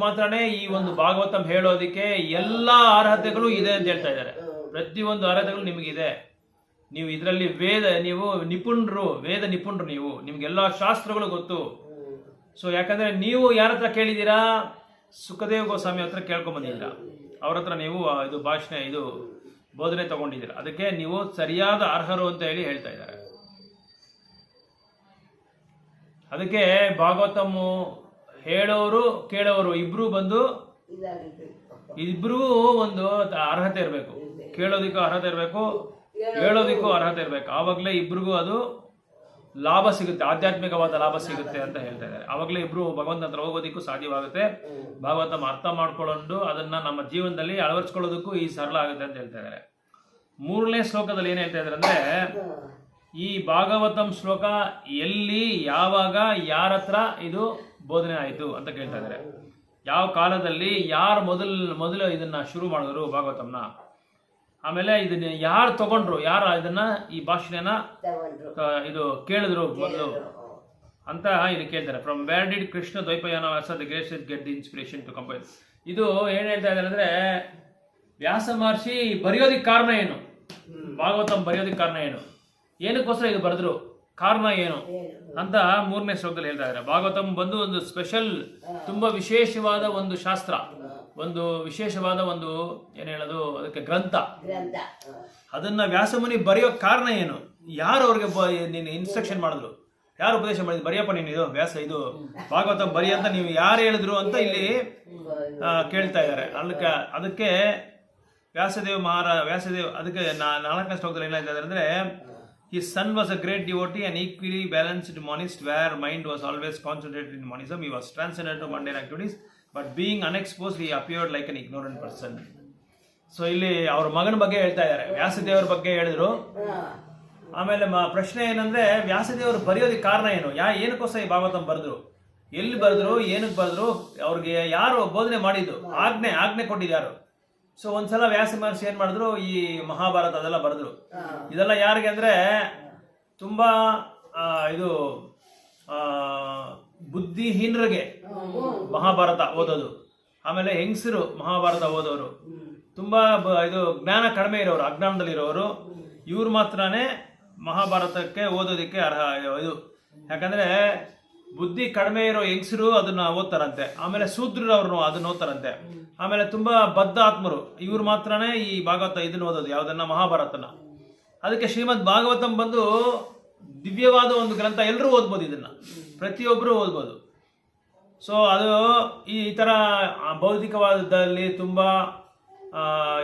ಮಾತ್ರನೇ ಈ ಒಂದು ಭಾಗವತಂ ಹೇಳೋದಿಕ್ಕೆ ಎಲ್ಲ ಅರ್ಹತೆಗಳು ಇದೆ ಅಂತ ಹೇಳ್ತಾ ಇದ್ದಾರೆ. ಪ್ರತಿಯೊಂದು ಅರ್ಹತೆಗಳು ನಿಮಗಿದೆ. ನೀವು ಇದರಲ್ಲಿ ನೀವು ವೇದ ನಿಪುಣರು. ನಿಮ್ಗೆಲ್ಲ ಶಾಸ್ತ್ರಗಳು ಗೊತ್ತು. ಸೊ ಯಾಕಂದ್ರೆ ನೀವು ಯಾರ ಹತ್ರ ಕೇಳಿದ್ದೀರಾ? ಸುಖದೇವ್ ಗೋಸ್ವಾಮಿ ಹತ್ರ ಕೇಳ್ಕೊಂಡ್ ಬಂದಿದ್ದೀರಾ. ಅವ್ರ ಹತ್ರ ನೀವು ಇದು ಬೋಧನೆ ತಗೊಂಡಿದ್ದೀರಾ. ಅದಕ್ಕೆ ನೀವು ಸರಿಯಾದ ಅರ್ಹರು ಅಂತ ಹೇಳ್ತಾ ಇದ್ದಾರೆ. ಅದಕ್ಕೆ ಭಾಗವತಮ್ಮು ಹೇಳೋರು ಕೇಳೋರು ಇಬ್ರು ಒಂದು ಅರ್ಹತೆ ಇರಬೇಕು. ಕೇಳೋದಿಕ್ಕೂ ಅರ್ಹತೆ ಇರಬೇಕು, ಹೇಳೋದಿಕ್ಕೂ ಅರ್ಹತೆ ಇರಬೇಕು. ಆವಾಗಲೇ ಇಬ್ರಿಗೂ ಅದು ಲಾಭ ಸಿಗುತ್ತೆ, ಆಧ್ಯಾತ್ಮಿಕವಾದ ಲಾಭ ಸಿಗುತ್ತೆ ಅಂತ ಹೇಳ್ತಾ ಇದ್ದಾರೆ. ಆವಾಗಲೇ ಇಬ್ರು ಭಗವಂತ ಹತ್ರ ಹೋಗೋದಿಕ್ಕೂ ಸಾಧ್ಯವಾಗುತ್ತೆ. ಭಾಗವತಂ ಅರ್ಥ ಮಾಡ್ಕೊಂಡು ಅದನ್ನ ನಮ್ಮ ಜೀವನದಲ್ಲಿ ಅಳವಡಿಸ್ಕೊಳ್ಳೋದಕ್ಕೂ ಈ ಸರಳ ಆಗುತ್ತೆ ಅಂತ ಹೇಳ್ತಾ ಇದ್ದಾರೆ. 3ನೇ ಶ್ಲೋಕದಲ್ಲಿ ಏನ್ ಹೇಳ್ತಾ ಇದ್ದಾರೆ ಅಂದ್ರೆ, ಈ ಭಾಗವತಂ ಶ್ಲೋಕ ಎಲ್ಲಿ, ಯಾವಾಗ, ಯಾರ ಹತ್ರ ಇದು ಬೋಧನೆ ಆಯಿತು ಅಂತ ಕೇಳ್ತಾ ಇದ್ದಾರೆ. ಯಾವ ಕಾಲದಲ್ಲಿ ಯಾರು ಮೊದಲು ಇದನ್ನ ಶುರು ಮಾಡಿದ್ರು ಭಾಗವತಂನ, ಆಮೇಲೆ ಇದನ್ನ ಯಾರು ತಗೊಂಡ್ರು, ಇದನ್ನ ಈ ಭಾಷೆನ ಇದು ಕೇಳಿದ್ರು ಮೊದಲು ಅಂತ ಇದು ಕೇಳ್ತಾರೆ. From where did Krishna Dwaipayana the great get the inspiration to compile. ಇದು ಏನ್ ಹೇಳ್ತಾ ಇದ್ದಾರೆ ಅಂದ್ರೆ, ವ್ಯಾಸ ಮಹರ್ಷಿ ಬರೆಯೋದಿಕ್ ಕಾರಣ ಏನು, ಭಾಗವತಂ ಬರೆಯೋದಿಕ್ ಕಾರಣ ಏನು, ಏನಕ್ಕೋಸ್ಕರ ಇದು ಬರೆದ್ರು, ಕಾರಣ ಏನು ಅಂತ 3ನೇ ಶ್ಲೋಕದಲ್ಲಿ ಹೇಳ್ತಾ ಇದ್ದಾರೆ. ಭಾಗವತಂ ಬಂದು ಒಂದು ಸ್ಪೆಷಲ್, ತುಂಬಾ ವಿಶೇಷವಾದ ಒಂದು ಶಾಸ್ತ್ರ, ಒಂದು ವಿಶೇಷವಾದ ಒಂದು ಏನ್ ಹೇಳೋದು, ಅದಕ್ಕೆ ಗ್ರಂಥ. ಅದನ್ನ ವ್ಯಾಸಮುನಿ ಬರೆಯೋ ಕಾರಣ ಏನು, ಯಾರು ಅವ್ರಿಗೆ ನೀನು ಇನ್ಸ್ಟ್ರಕ್ಷನ್ ಮಾಡಿದ್ರು, ಯಾರು ಉಪದೇಶ ಮಾಡಿದ್ರು, ಬರೆಯಪ್ಪ ನೀನು ಇದು ಇದು ಭಾಗವತಂ ಬರಿ ಅಂತ ನೀವು ಯಾರು ಹೇಳಿದ್ರು ಅಂತ ಇಲ್ಲಿ ಕೇಳ್ತಾ ಇದ್ದಾರೆ. ಅದಕ್ಕೆ ವ್ಯಾಸದೇವ್ ಅದಕ್ಕೆ 4ನೇ ಶ್ಲೋಕದಲ್ಲಿ ಏನಾಗ್ತಾ ಅಂದ್ರೆ, his son was a great devotee and equally balanced monist, where mind was always concentrated in monism. He was transcendent to mundane activities, but being unexposed he appeared like an ignorant person. So ಇಲ್ಲಿ ಅವ್ರ ಮಗನ ಬಗ್ಗೆ ಹೇಳ್ತಾ ಇದ್ದಾರೆ, ವ್ಯಾಸದೇವರ ಬಗ್ಗೆ ಹೇಳಿದ್ರು. ಆಮೇಲೆ ಪ್ರಶ್ನೆ ಏನಂದ್ರೆ, ವ್ಯಾಸದೇವರು ಬರೆಯೋದಕ್ಕೆ ಕಾರಣ ಏನು, ಏನಕ್ಕೋಸ್ಕರ ಈ ಭಾಗವತಂ ಬರೆದ್ರು, ಎಲ್ಲಿ ಬರೆದ್ರು, ಏನಕ್ಕೆ ಬರೆದ್ರು, ಅವ್ರಿಗೆ ಯಾರು ಬೋಧನೆ ಮಾಡಿದ್ದು, ಆಜ್ಞೆ ಕೊಟ್ಟಿದ್ಯಾರು. ಸೊ ಒಂದ್ಸಲ ವ್ಯಾಸ ಮಹರ್ಷಿ ಏನ್ ಮಾಡಿದ್ರು, ಈ ಮಹಾಭಾರತ ಅದೆಲ್ಲ ಬರೆದ್ರು. ಇದೆಲ್ಲ ಯಾರಿಗೆ ಅಂದ್ರೆ, ತುಂಬಾ ಇದು ಬುದ್ಧಿಹೀನರಿಗೆ ಮಹಾಭಾರತ ಓದೋದು, ಆಮೇಲೆ ಹೆಂಗಸರು ಮಹಾಭಾರತ ಓದೋರು, ತುಂಬಾ ಇದು ಜ್ಞಾನ ಕಡಿಮೆ ಇರೋರು, ಅಜ್ಞಾನದಲ್ಲಿರೋರು, ಇವ್ರು ಮಾತ್ರನೇ ಮಹಾಭಾರತಕ್ಕೆ ಓದೋದಿಕ್ಕೆ ಅರ್ಹ. ಇದು ಯಾಕಂದ್ರೆ ಬುದ್ಧಿ ಕಡಿಮೆ ಇರೋ ಹೆಂಗಸರು ಅದನ್ನ ಓದ್ತಾರಂತೆ, ಆಮೇಲೆ ಶೂದ್ರರು ಅವ್ರನ್ನು ಅದನ್ನ ಓದ್ತಾರಂತೆ, ಆಮೇಲೆ ತುಂಬಾ ಬದ್ಧ ಆತ್ಮರು ಇವ್ರು ಮಾತ್ರನೇ ಈ ಭಾಗವತ ಇದನ್ನ ಓದೋದು, ಯಾವ್ದನ್ನ ಮಹಾಭಾರತನ. ಅದಕ್ಕೆ ಶ್ರೀಮದ್ ಭಾಗವತಂ ಬಂದು ದಿವ್ಯವಾದ ಒಂದು ಗ್ರಂಥ, ಎಲ್ಲರೂ ಓದ್ಬೋದು, ಇದನ್ನ ಪ್ರತಿಯೊಬ್ಬರು ಓದ್ಬೋದು. ಸೊ ಅದು ಈ ತರ ಭೌತಿಕವಾದದಲ್ಲಿ ತುಂಬಾ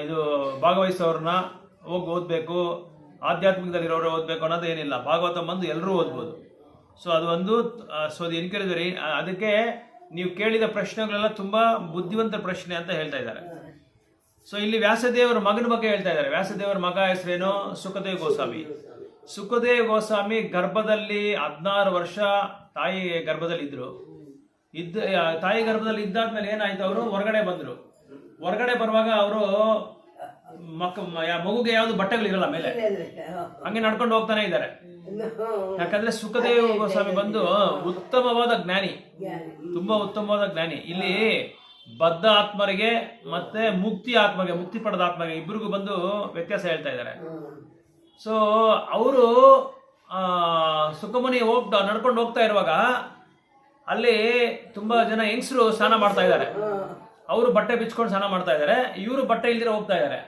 ಇದು ಭಾಗವಹಿಸೋರನ್ನ ಓದ್ಬೇಕು, ಆಧ್ಯಾತ್ಮಿಕದಲ್ಲಿರೋರು ಓದ್ಬೇಕು ಅನ್ನೋದು ಏನಿಲ್ಲ. ಭಾಗವತಂ ಬಂದು ಎಲ್ಲರೂ ಓದ್ಬೋದು. ಸೊ ಅದು ಒಂದು ಎನ್ಕರೇಜರಿ. ಅದಕ್ಕೆ ನೀವು ಕೇಳಿದ ಪ್ರಶ್ನೆಗಳೆಲ್ಲ ತುಂಬಾ ಬುದ್ಧಿವಂತ ಪ್ರಶ್ನೆ ಅಂತ ಹೇಳ್ತಾ ಇದ್ದಾರೆ. ಸೊ ಇಲ್ಲಿ ವ್ಯಾಸದೇವರ ಮಗನ ಬಗ್ಗೆ ಹೇಳ್ತಾ ಇದ್ದಾರೆ. ವ್ಯಾಸದೇವರ ಮಗ ಹೆಸರೇನು? ಸುಖದೇವ್ ಗೋಸ್ವಾಮಿ. ಸುಖದೇವ್ ಗೋಸ್ವಾಮಿ ಗರ್ಭದಲ್ಲಿ 16 ವರ್ಷ ತಾಯಿ ಗರ್ಭದಲ್ಲಿ ಇದ್ರು. ತಾಯಿ ಗರ್ಭದಲ್ಲಿ ಇದ್ದಾದ್ಮೇಲೆ ಏನಾಯ್ತು, ಅವರು ಹೊರಗಡೆ ಬಂದ್ರು. ಹೊರಗಡೆ ಬರುವಾಗ ಅವರು ಮಗುಗೆ ಯಾವ್ದು ಬಟ್ಟೆಗಳಿರಲ್ಲ ಮೇಲೆ, ಹಂಗೆ ನಡ್ಕೊಂಡು ಹೋಗ್ತಾನೆ ಇದ್ದಾರೆ. ಯಾಕಂದ್ರೆ ಸುಖದೇವ್ ಗೋಸ್ವಾಮಿ ಬಂದು ಉತ್ತಮವಾದ ಜ್ಞಾನಿ, ತುಂಬಾ ಉತ್ತಮವಾದ ಜ್ಞಾನಿ. ಇಲ್ಲಿ ಬದ್ಧ ಆತ್ಮರಿಗೆ ಮತ್ತೆ ಮುಕ್ತಿ ಪಡೆದ ಆತ್ಮಗೆ ಇಬ್ಬರಿಗೂ ಬಂದು ವ್ಯತ್ಯಾಸ ಹೇಳ್ತಾ ಇದ್ದಾರೆ. ಸೊ ಅವರು ಸುಖಮುನಿ ನಡ್ಕೊಂಡು ಹೋಗ್ತಾ ಇರುವಾಗ ಅಲ್ಲಿ ತುಂಬಾ ಜನ ಹೆಂಗಸರು ಸ್ನಾನ ಮಾಡ್ತಾ ಇದ್ದಾರೆ. ಅವರು ಬಟ್ಟೆ ಬಿಚ್ಕೊಂಡು ಸ್ನಾನ ಮಾಡ್ತಾ ಇದ್ದಾರೆ, ಇವರು ಬಟ್ಟೆ ಇಲ್ದಿರ ಹೋಗ್ತಾ ಇದ್ದಾರೆ.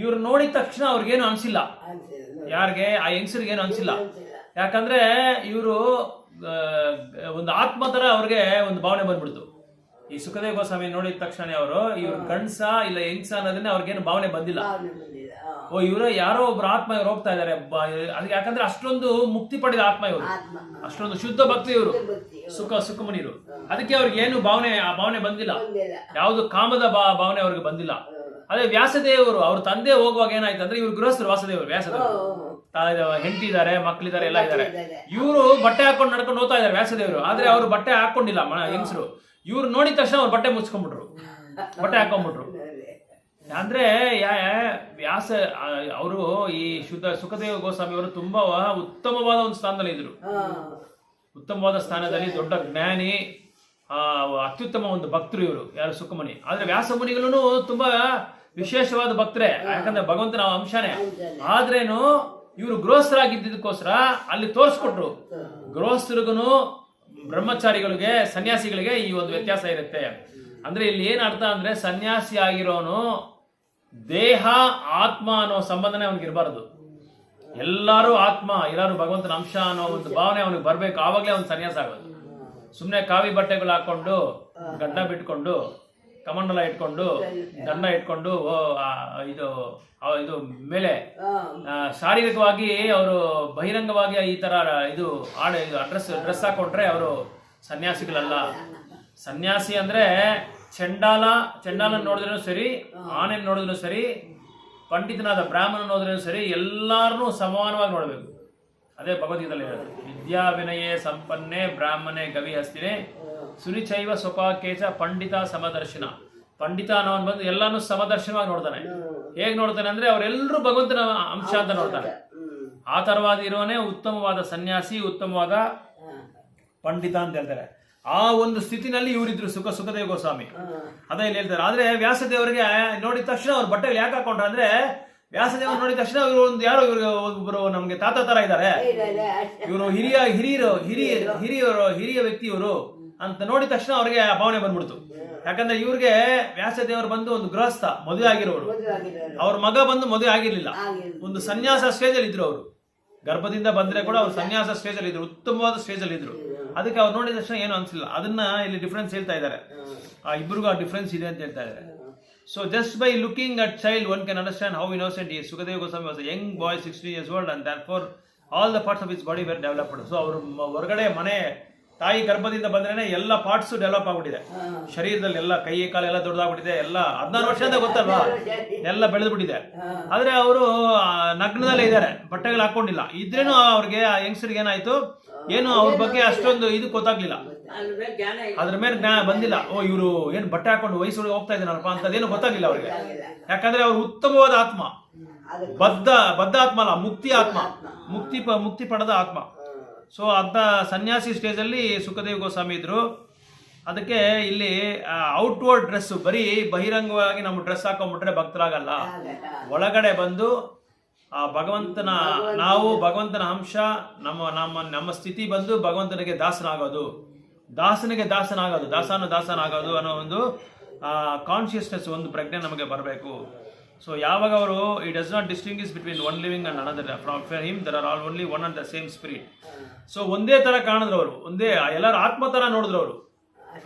ಇವ್ರು ನೋಡಿದ ತಕ್ಷಣ ಅವ್ರಿಗೇನು ಅನ್ಸಿಲ್ಲ, ಯಾರಿಗೆ? ಆ ಹೆಂಗಸರಿಗೇನು ಅನ್ಸಿಲ್ಲ. ಯಾಕಂದ್ರೆ ಇವರು ಒಂದು ಆತ್ಮ ತರ ಅವ್ರಿಗೆ ಒಂದು ಭಾವನೆ ಬಂದ್ಬಿಡ್ತು. ಈ ಸುಖದೇವ ಗೋಸ್ವಾಮಿ ನೋಡಿದ ತಕ್ಷಣ ಅವರು ಇವ್ರ ಗಂಡ್ಸ ಇಲ್ಲ ಹೆಂಗ್ಸ ಅನ್ನೋದನ್ನ ಅವ್ರಿಗೇನು ಭಾವನೆ ಬಂದಿಲ್ಲ. ಭಾವನೆ ಬಂದಿಲ್ಲ. ಓ ಇವರು ಯಾರೋ ಒಬ್ರು ಆತ್ಮ ಇವ್ರು ಹೋಗ್ತಾ ಇದಾರೆ, ಅದಕ್ಕೆ ಯಾಕಂದ್ರೆ ಅಷ್ಟೊಂದು ಮುಕ್ತಿ ಪಡೆದ ಆತ್ಮ ಇವರು, ಆತ್ಮ ಅಷ್ಟೊಂದು ಶುದ್ಧ ಭಕ್ತಿ ಇವರು, ಭಕ್ತಿ ಸುಖಮುನಿರು. ಅದಕ್ಕೆ ಅವ್ರಿಗೆ ಏನು ಆ ಭಾವನೆ ಬಂದಿಲ್ಲ, ಬಂದಿಲ್ಲ. ಯಾವುದು ಕಾಮದ ಭಾವನೆ ಅವ್ರಿಗೆ ಬಂದಿಲ್ಲ. ಅದೇ ವ್ಯಾಸದೇವರು ಅವ್ರ ತಂದೆ ಹೋಗುವಾಗ ಏನಾಯ್ತು ಅಂದ್ರೆ ಇವ್ರು ಗೃಹಸ್ಥರು, ವಾಸದೇವರು ವ್ಯಾಸದೇವರು ಹೆಂಡತಿ ಇದಾರೆ, ಮಕ್ಳಿದಾರೆ, ಎಲ್ಲ ಇದಾರೆ. ಇವರು ಬಟ್ಟೆ ಹಾಕೊಂಡು ನಡ್ಕೊಂಡು ಹೋಗ್ತಾ ಇದಾರೆ ವ್ಯಾಸದೇವರು, ಆದ್ರೆ ಅವ್ರು ಬಟ್ಟೆ ಹಾಕೊಂಡಿಲ್ಲ ಹೆಂಗಸರು. ಇವ್ರು ನೋಡಿದ ತಕ್ಷಣ ಅವ್ರು ಬಟ್ಟೆ ಮುಚ್ಕೊಂಡ್ಬಿಟ್ರು, ಬಟ್ಟೆ ಹಾಕೊಂಡ್ಬಿಟ್ರು. ಅಂದ್ರೆ ವ್ಯಾಸ ಅವರು ಈ ಸುಖದೇವ ಗೋಸ್ವಾಮಿ ಅವರು ತುಂಬಾ ಉತ್ತಮವಾದ ಒಂದು ಸ್ಥಾನದಲ್ಲಿ ಇದ್ರು, ಉತ್ತಮವಾದ ಸ್ಥಾನದಲ್ಲಿ, ದೊಡ್ಡ ಜ್ಞಾನಿ, ಅತ್ಯುತ್ತಮ ಒಂದು ಭಕ್ತರು ಇವರು, ಯಾರು ಸುಖಮುನಿ. ಆದ್ರೆ ವ್ಯಾಸ ಮುನಿಗಳು ತುಂಬಾ ವಿಶೇಷವಾದ ಭಕ್ತರೇ, ಯಾಕಂದ್ರೆ ಭಗವಂತನ ಅಂಶನೇ. ಆದ್ರೇನು ಇವರು ಗೃಹಸ್ಥರಾಗಿದ್ದಕ್ಕೋಸ್ಕರ ಅಲ್ಲಿ ತೋರಿಸ್ಕೊಟ್ರು, ಗೃಹಸ್ಥರಿಗೂ ಬ್ರಹ್ಮಚಾರಿಗಳಿಗೆ ಸನ್ಯಾಸಿಗಳಿಗೆ ಈ ಒಂದು ವ್ಯತ್ಯಾಸ ಇರುತ್ತೆ. ಅಂದ್ರೆ ಇಲ್ಲಿ ಏನ್ ಅರ್ಥ ಅಂದ್ರೆ ಸನ್ಯಾಸಿ ಆಗಿರೋನು ದೇಹ ಆತ್ಮ ಅನ್ನೋ ಸಂಬಂಧನೇ ಅವನಿಗೆ ಇರಬಾರದು. ಎಲ್ಲಾರು ಆತ್ಮ, ಎಲ್ಲಾರು ಭಗವಂತನ ಅಂಶ ಅನ್ನೋ ಒಂದು ಭಾವನೆ ಅವನಿಗೆ ಬರ್ಬೇಕು, ಆವಾಗಲೇ ಅವ್ನು ಸನ್ಯಾಸ ಆಗೋದು. ಸುಮ್ಮನೆ ಕಾವಿ ಬಟ್ಟೆಗಳು ಹಾಕೊಂಡು, ಗಡ್ಡ ಬಿಟ್ಕೊಂಡು, ಕಮಂಡಲ ಇಟ್ಕೊಂಡು, ದಂಡ ಇಟ್ಕೊಂಡು, ಇದು ಮೇಲೆ ಶಾರೀರಿಕವಾಗಿ ಅವರು ಬಹಿರಂಗವಾಗಿ ಈ ತರ ಡ್ರೆಸ್ ಹಾಕೊಂಡ್ರೆ ಅವರು ಸನ್ಯಾಸಿಗಳಲ್ಲ. ಸನ್ಯಾಸಿ ಅಂದ್ರೆ ಚಂಡಾಲನ ನೋಡಿದ್ರೂ ಸರಿ, ಆನೆ ನೋಡಿದ್ರು ಸರಿ, ಪಂಡಿತನಾದ ಬ್ರಾಹ್ಮಣ ನೋಡಿದ್ರೂ ಸರಿ, ಎಲ್ಲಾರನ್ನೂ ಸಮಾನವಾಗಿ ನೋಡ್ಬೇಕು. ಅದೇ ಭಗವದ್ಗೀತೆಯಲ್ಲಿ ಹೇಳೋದು, ವಿದ್ಯಾ ವಿನಯೇ ಸಂಪನ್ನೆ ಬ್ರಾಹ್ಮಣೆ ಗವಿ ಹಸ್ತಿನೇ ಸುನಿಚೈವ ಸ್ವಪಾಕೇಚ ಪಂಡಿತ ಸಮದರ್ಶನ. ಪಂಡಿತ ಅನ್ನೋನ್ ಬಂದು ಎಲ್ಲಾನು ಸಮದರ್ಶನವಾಗಿ ನೋಡ್ತಾನೆ. ಹೇಗ್ ನೋಡ್ತಾನೆ ಅಂದ್ರೆ ಅವರೆಲ್ಲರೂ ಭಗವಂತನ ಅಂಶ ಅಂತ ನೋಡ್ತಾನೆ. ಆ ತರವಾದ ಇರೋನೇ ಉತ್ತಮವಾದ ಸನ್ಯಾಸಿ, ಉತ್ತಮವಾದ ಪಂಡಿತ ಅಂತ ಹೇಳ್ತಾರೆ. ಆ ಒಂದು ಸ್ಥಿತಿನಲ್ಲಿ ಇವರಿದ್ರು ಸುಖದೇವ ಗೋಸ್ವಾಮಿ. ಅದೇ ಇಲ್ಲಿ ಹೇಳ್ತಾರೆ. ಆದ್ರೆ ವ್ಯಾಸದೇವರಿಗೆ ನೋಡಿದ ತಕ್ಷಣ ಅವ್ರ ಬಟ್ಟೆಗಳು ಯಾಕೆ ಹಾಕೊಂಡ್ರೆ ಅಂದ್ರೆ, ವ್ಯಾಸದೇವರು ನೋಡಿದ ತಕ್ಷಣ ಇವರು ಒಂದು ಯಾರೋ ಇವ್ರಿಗೆ ಒಬ್ಬರು ನಮ್ಗೆ ತಾತ ತರ ಇದ್ದಾರೆ, ಇವರು ಹಿರಿಯ ವ್ಯಕ್ತಿ ಇವರು ಅಂತ ನೋಡಿದ ತಕ್ಷಣ ಅವ್ರಿಗೆ ಆ ಭಾವನೆ ಬಂದ್ಬಿಡ್ತು. ಯಾಕಂದ್ರೆ ಇವ್ರಿಗೆ ವ್ಯಾಸದೇವರು ಬಂದು ಒಂದು ಗೃಹಸ್ಥ, ಮದುವೆ ಆಗಿರೋರು, ಅವ್ರ ಮಗ ಬಂದು ಮದುವೆ ಆಗಿರ್ಲಿಲ್ಲ, ಒಂದು ಸನ್ಯಾಸ ಸ್ಟೇಜ್ ಅಲ್ಲಿ ಇದ್ರು. ಅವರು ಗರ್ಭದಿಂದ ಬಂದ್ರೆ ಕೂಡ ಅವ್ರು ಸನ್ಯಾಸ ಸ್ಟೇಜ್ ಅಲ್ಲಿ ಇದ್ರು, ಉತ್ತಮವಾದ ಸ್ಟೇಜ್ ಅಲ್ಲಿ ಇದ್ರು. ಅದಕ್ಕೆ ಅವ್ರು ನೋಡಿದ ತಕ್ಷಣ ಏನು ಅನ್ಸಿಲ್ಲ. ಅದನ್ನ ಇಲ್ಲಿ ಡಿಫ್ರೆನ್ಸ್ ಹೇಳ್ತಾ ಇದ್ದಾರೆ, ಆ ಇಬ್ಬರಿಗೂ ಆ ಡಿಫ್ರೆನ್ಸ್ ಇದೆ ಅಂತ ಹೇಳ್ತಾ ಇದ್ದಾರೆ. So just by looking at child, one can understand how innocent he is. Sukadeva Goswami was a young boy, 16 years old, and therefore all the parts of his body were developed. So ಅವರು ಹೊರಗಡೆ ಮನೆ ತಾಯಿ ಗರ್ಭದಿಂದ ಬಂದ್ರೇನೆ ಎಲ್ಲ parts develop ಆಗ್ಬಿಟ್ಟಿದೆ, ಶರೀರದಲ್ಲಿ ಎಲ್ಲ ಕೈ ಕಾಲೆಲ್ಲ ದೊಡ್ಡದಾಗ್ಬಿಟ್ಟಿದೆ, ಎಲ್ಲ 16 ವರ್ಷದ ಗೊತ್ತಲ್ವಾ, ಎಲ್ಲ ಬೆಳೆದ್ಬಿಟ್ಟಿದೆ. ಆದ್ರೆ ಅವರು ನಗ್ನದಲ್ಲೇ ಇದ್ದಾರೆ, ಬಟ್ಟೆಗಳು ಹಾಕೊಂಡಿಲ್ಲ. ಇದ್ರೇನು ಅವ್ರಿಗೆ ಆ ಯಂಗ್ಸ್ಟರ್ಗೆ ಏನಾಯ್ತು, ಏನು ಅವ್ರ ಬಗ್ಗೆ ಅಷ್ಟೊಂದು ಇದು ಗೊತ್ತಾಗ್ಲಿಲ್ಲ, ಅದ್ರ ಮೇಲೆ ಜ್ಞಾನ ಬಂದಿಲ್ಲ. ಓ ಇವರು ಏನು ಬಟ್ಟೆ ಹಾಕೊಂಡು ವಯಸ್ಸೊಳಗೆ ಹೋಗ್ತಾ ಇದ್ದಾನಪ್ಪ ಅಂತದೇನು ಗೊತ್ತಾಗಿಲ್ಲ ಅವ್ರಿಗೆ. ಯಾಕಂದ್ರೆ ಅವ್ರು ಉತ್ತಮವಾದ ಆತ್ಮ, ಬದ್ಧ ಆತ್ಮ ಅಲ್ಲ, ಮುಕ್ತಿ ಪಡೆದ ಆತ್ಮ. ಸೊ ಅಂತ ಸನ್ಯಾಸಿ ಸ್ಟೇಜ್ ಅಲ್ಲಿ ಸುಖದೇವ್ ಗೋಸ್ವಾಮಿ ಇದ್ರು. ಅದಕ್ಕೆ ಇಲ್ಲಿ ಔಟ್ವರ್ಡ್ ಡ್ರೆಸ್, ಬರೀ ಬಹಿರಂಗವಾಗಿ ನಮ್ಮ ಡ್ರೆಸ್ ಹಾಕೊಂಡ್ಬಿಟ್ರೆ ಭಕ್ತರಾಗಲ್ಲ. ಒಳಗಡೆ ಬಂದು ಆ ನಾವು ಭಗವಂತನ ಅಂಶ, ನಮ್ಮ ಸ್ಥಿತಿ ಬಂದು ಭಗವಂತನಿಗೆ ದಾಸನಾಗೋದು ದಾಸನಾಗೋದು ಅನ್ನೋ ಒಂದು ಕಾನ್ಶಿಯಸ್ನೆಸ್, ಒಂದು ಪ್ರಜ್ಞೆ ನಮಗೆ ಬರಬೇಕು. ಸೊ ಯಾವಾಗ ಅವರು ಈ does not distinguish between one living and another, from him there are all only one and the same spirit. So ಒಂದೇ ತರ ಕಾಣಿದ್ರು ಅವರು, ಎಲ್ಲರೂ ಆತ್ಮ ತರ ನೋಡಿದ್ರು ಅವರು,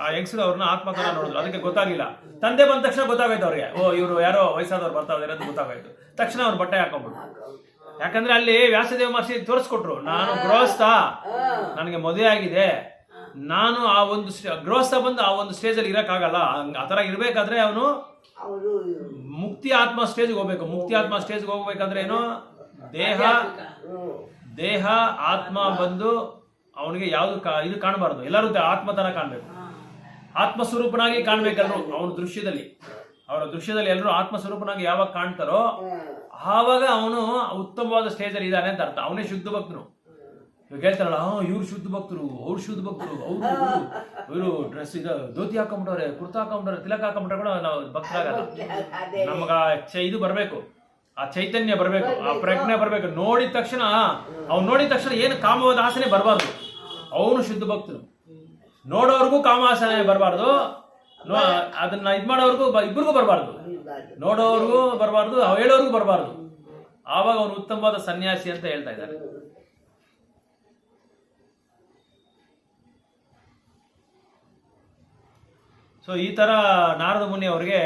ಆ ಯಂಗ್ಸ್ಟರ್ ಅವ್ರನ್ನ ಆತ್ಮ ತರ ನೋಡಿದ್ರು. ಅದಕ್ಕೆ ಗೊತ್ತಾಗಿಲ್ಲ. ತಂದೆ ಬಂದ ತಕ್ಷಣ ಗೊತ್ತಾಗೋಯ್ತು ಅವ್ರಿಗೆ, ಓ ಇವರು ಯಾರೋ ವಯಸ್ಸಾದವ್ರು ಬರ್ತಾ ಇದಾರೆ ಅಂತ ಗೊತ್ತಾಗೋಯ್ತು. ತಕ್ಷಣ ಅವ್ರು ಬಟ್ಟೆ ಹಾಕೊಂಡ್ಬಿಟ್ರು. ಯಾಕಂದ್ರೆ ಅಲ್ಲಿ ವ್ಯಾಸದೇವ ಮಹರ್ಷಿ ತೋರಿಸ್ಕೊಟ್ರು, ನಾನು ಗೃಹಸ್ಥ, ನನಗೆ ಮದುವೆ ಆಗಿದೆ, ನಾನು ಆ ಒಂದು ಗೃಹಸ್ಥ ಬಂದು ಆ ಒಂದು ಸ್ಟೇಜ್ ಅಲ್ಲಿ ಇರಕ್ಕಾಗಲ್ಲ. ಆ ತರ ಇರ್ಬೇಕಾದ್ರೆ ಅವನು ಮುಕ್ತಿ ಆತ್ಮ ಸ್ಟೇಜ್ಗೆ ಹೋಗ್ಬೇಕು. ಮುಕ್ತಿ ಆತ್ಮ ಸ್ಟೇಜ್ಗೆ ಹೋಗ್ಬೇಕಂದ್ರೆ ಏನು, ದೇಹ ಆತ್ಮ ಬಂದು ಅವನಿಗೆ ಯಾವ್ದು ಇದು ಕಾಣಬಾರ್ದು, ಎಲ್ಲರೂ ಆತ್ಮ ತರ ಕಾಣ್ಬೇಕು, ಆತ್ಮಸ್ವರೂಪನಾಗಿ ಕಾಣ್ಬೇಕೆಲ್ಲರೂ. ಅವರ ದೃಶ್ಯದಲ್ಲಿ ಎಲ್ಲರೂ ಆತ್ಮಸ್ವರೂಪನಾಗಿ ಯಾವಾಗ ಕಾಣ್ತಾರೋ ಆವಾಗ ಅವನು ಉತ್ತಮವಾದ ಸ್ಟೇಜ್ ಅಲ್ಲಿ ಇದ್ದಾನೆ ಅಂತ ಅರ್ಥ. ಅವನೇ ಶುದ್ಧ ಭಕ್ತರು. ಇವಾಗ ಹೇಳ್ತಾರಲ್ಲ, ಇವ್ರು ಶುದ್ಧ ಭಕ್ತರು, ಅವ್ರು ಶುದ್ಧ ಭಕ್ತರು, ಇವರು ಡ್ರೆಸ್ ಧೋತಿ ಹಾಕೊಂಡ್ಬಿಟ್ಟವ್ರೆ, ಕುರ್ತಾ ಹಾಕೊಂಡ್ರೆ, ತಿಲಕ ಹಾಕೊಂಡ್ರೆ ಕೂಡ ನಾವು ಭಕ್ತರಾಗಲ್ಲ. ನಮಗ ಇದು ಬರ್ಬೇಕು, ಆ ಚೈತನ್ಯ ಬರ್ಬೇಕು, ಆ ಪ್ರಜ್ಞೆ ಬರ್ಬೇಕು. ನೋಡಿದ ತಕ್ಷಣ ಏನು ಕಾಮವಾದ ಆಸನೆ ಬರಬಾರ್ದು. ಅವನು ಶುದ್ಧ ಭಕ್ತರು. ನೋಡೋರ್ಗೂ ಕಾಮ ಆಸನೆ ಬರಬಾರ್ದು, ಅದನ್ನ ಮಾಡೋರ್ಗೂ ಇಬ್ಬರಿಗೂ ಬರಬಾರ್ದು. ನೋಡೋರ್ಗೂ ಬರಬಾರ್ದು, ಹೇಳೋರ್ಗೂ ಬರಬಾರ್ದು. ಆವಾಗ ಅವನು ಉತ್ತಮವಾದ ಸನ್ಯಾಸಿ ಅಂತ ಹೇಳ್ತಾ ಇದ್ದಾರೆ. ಸೊ ಈ ಥರ ನಾರದ ಮುನಿ ಅವ್ರಿಗೆ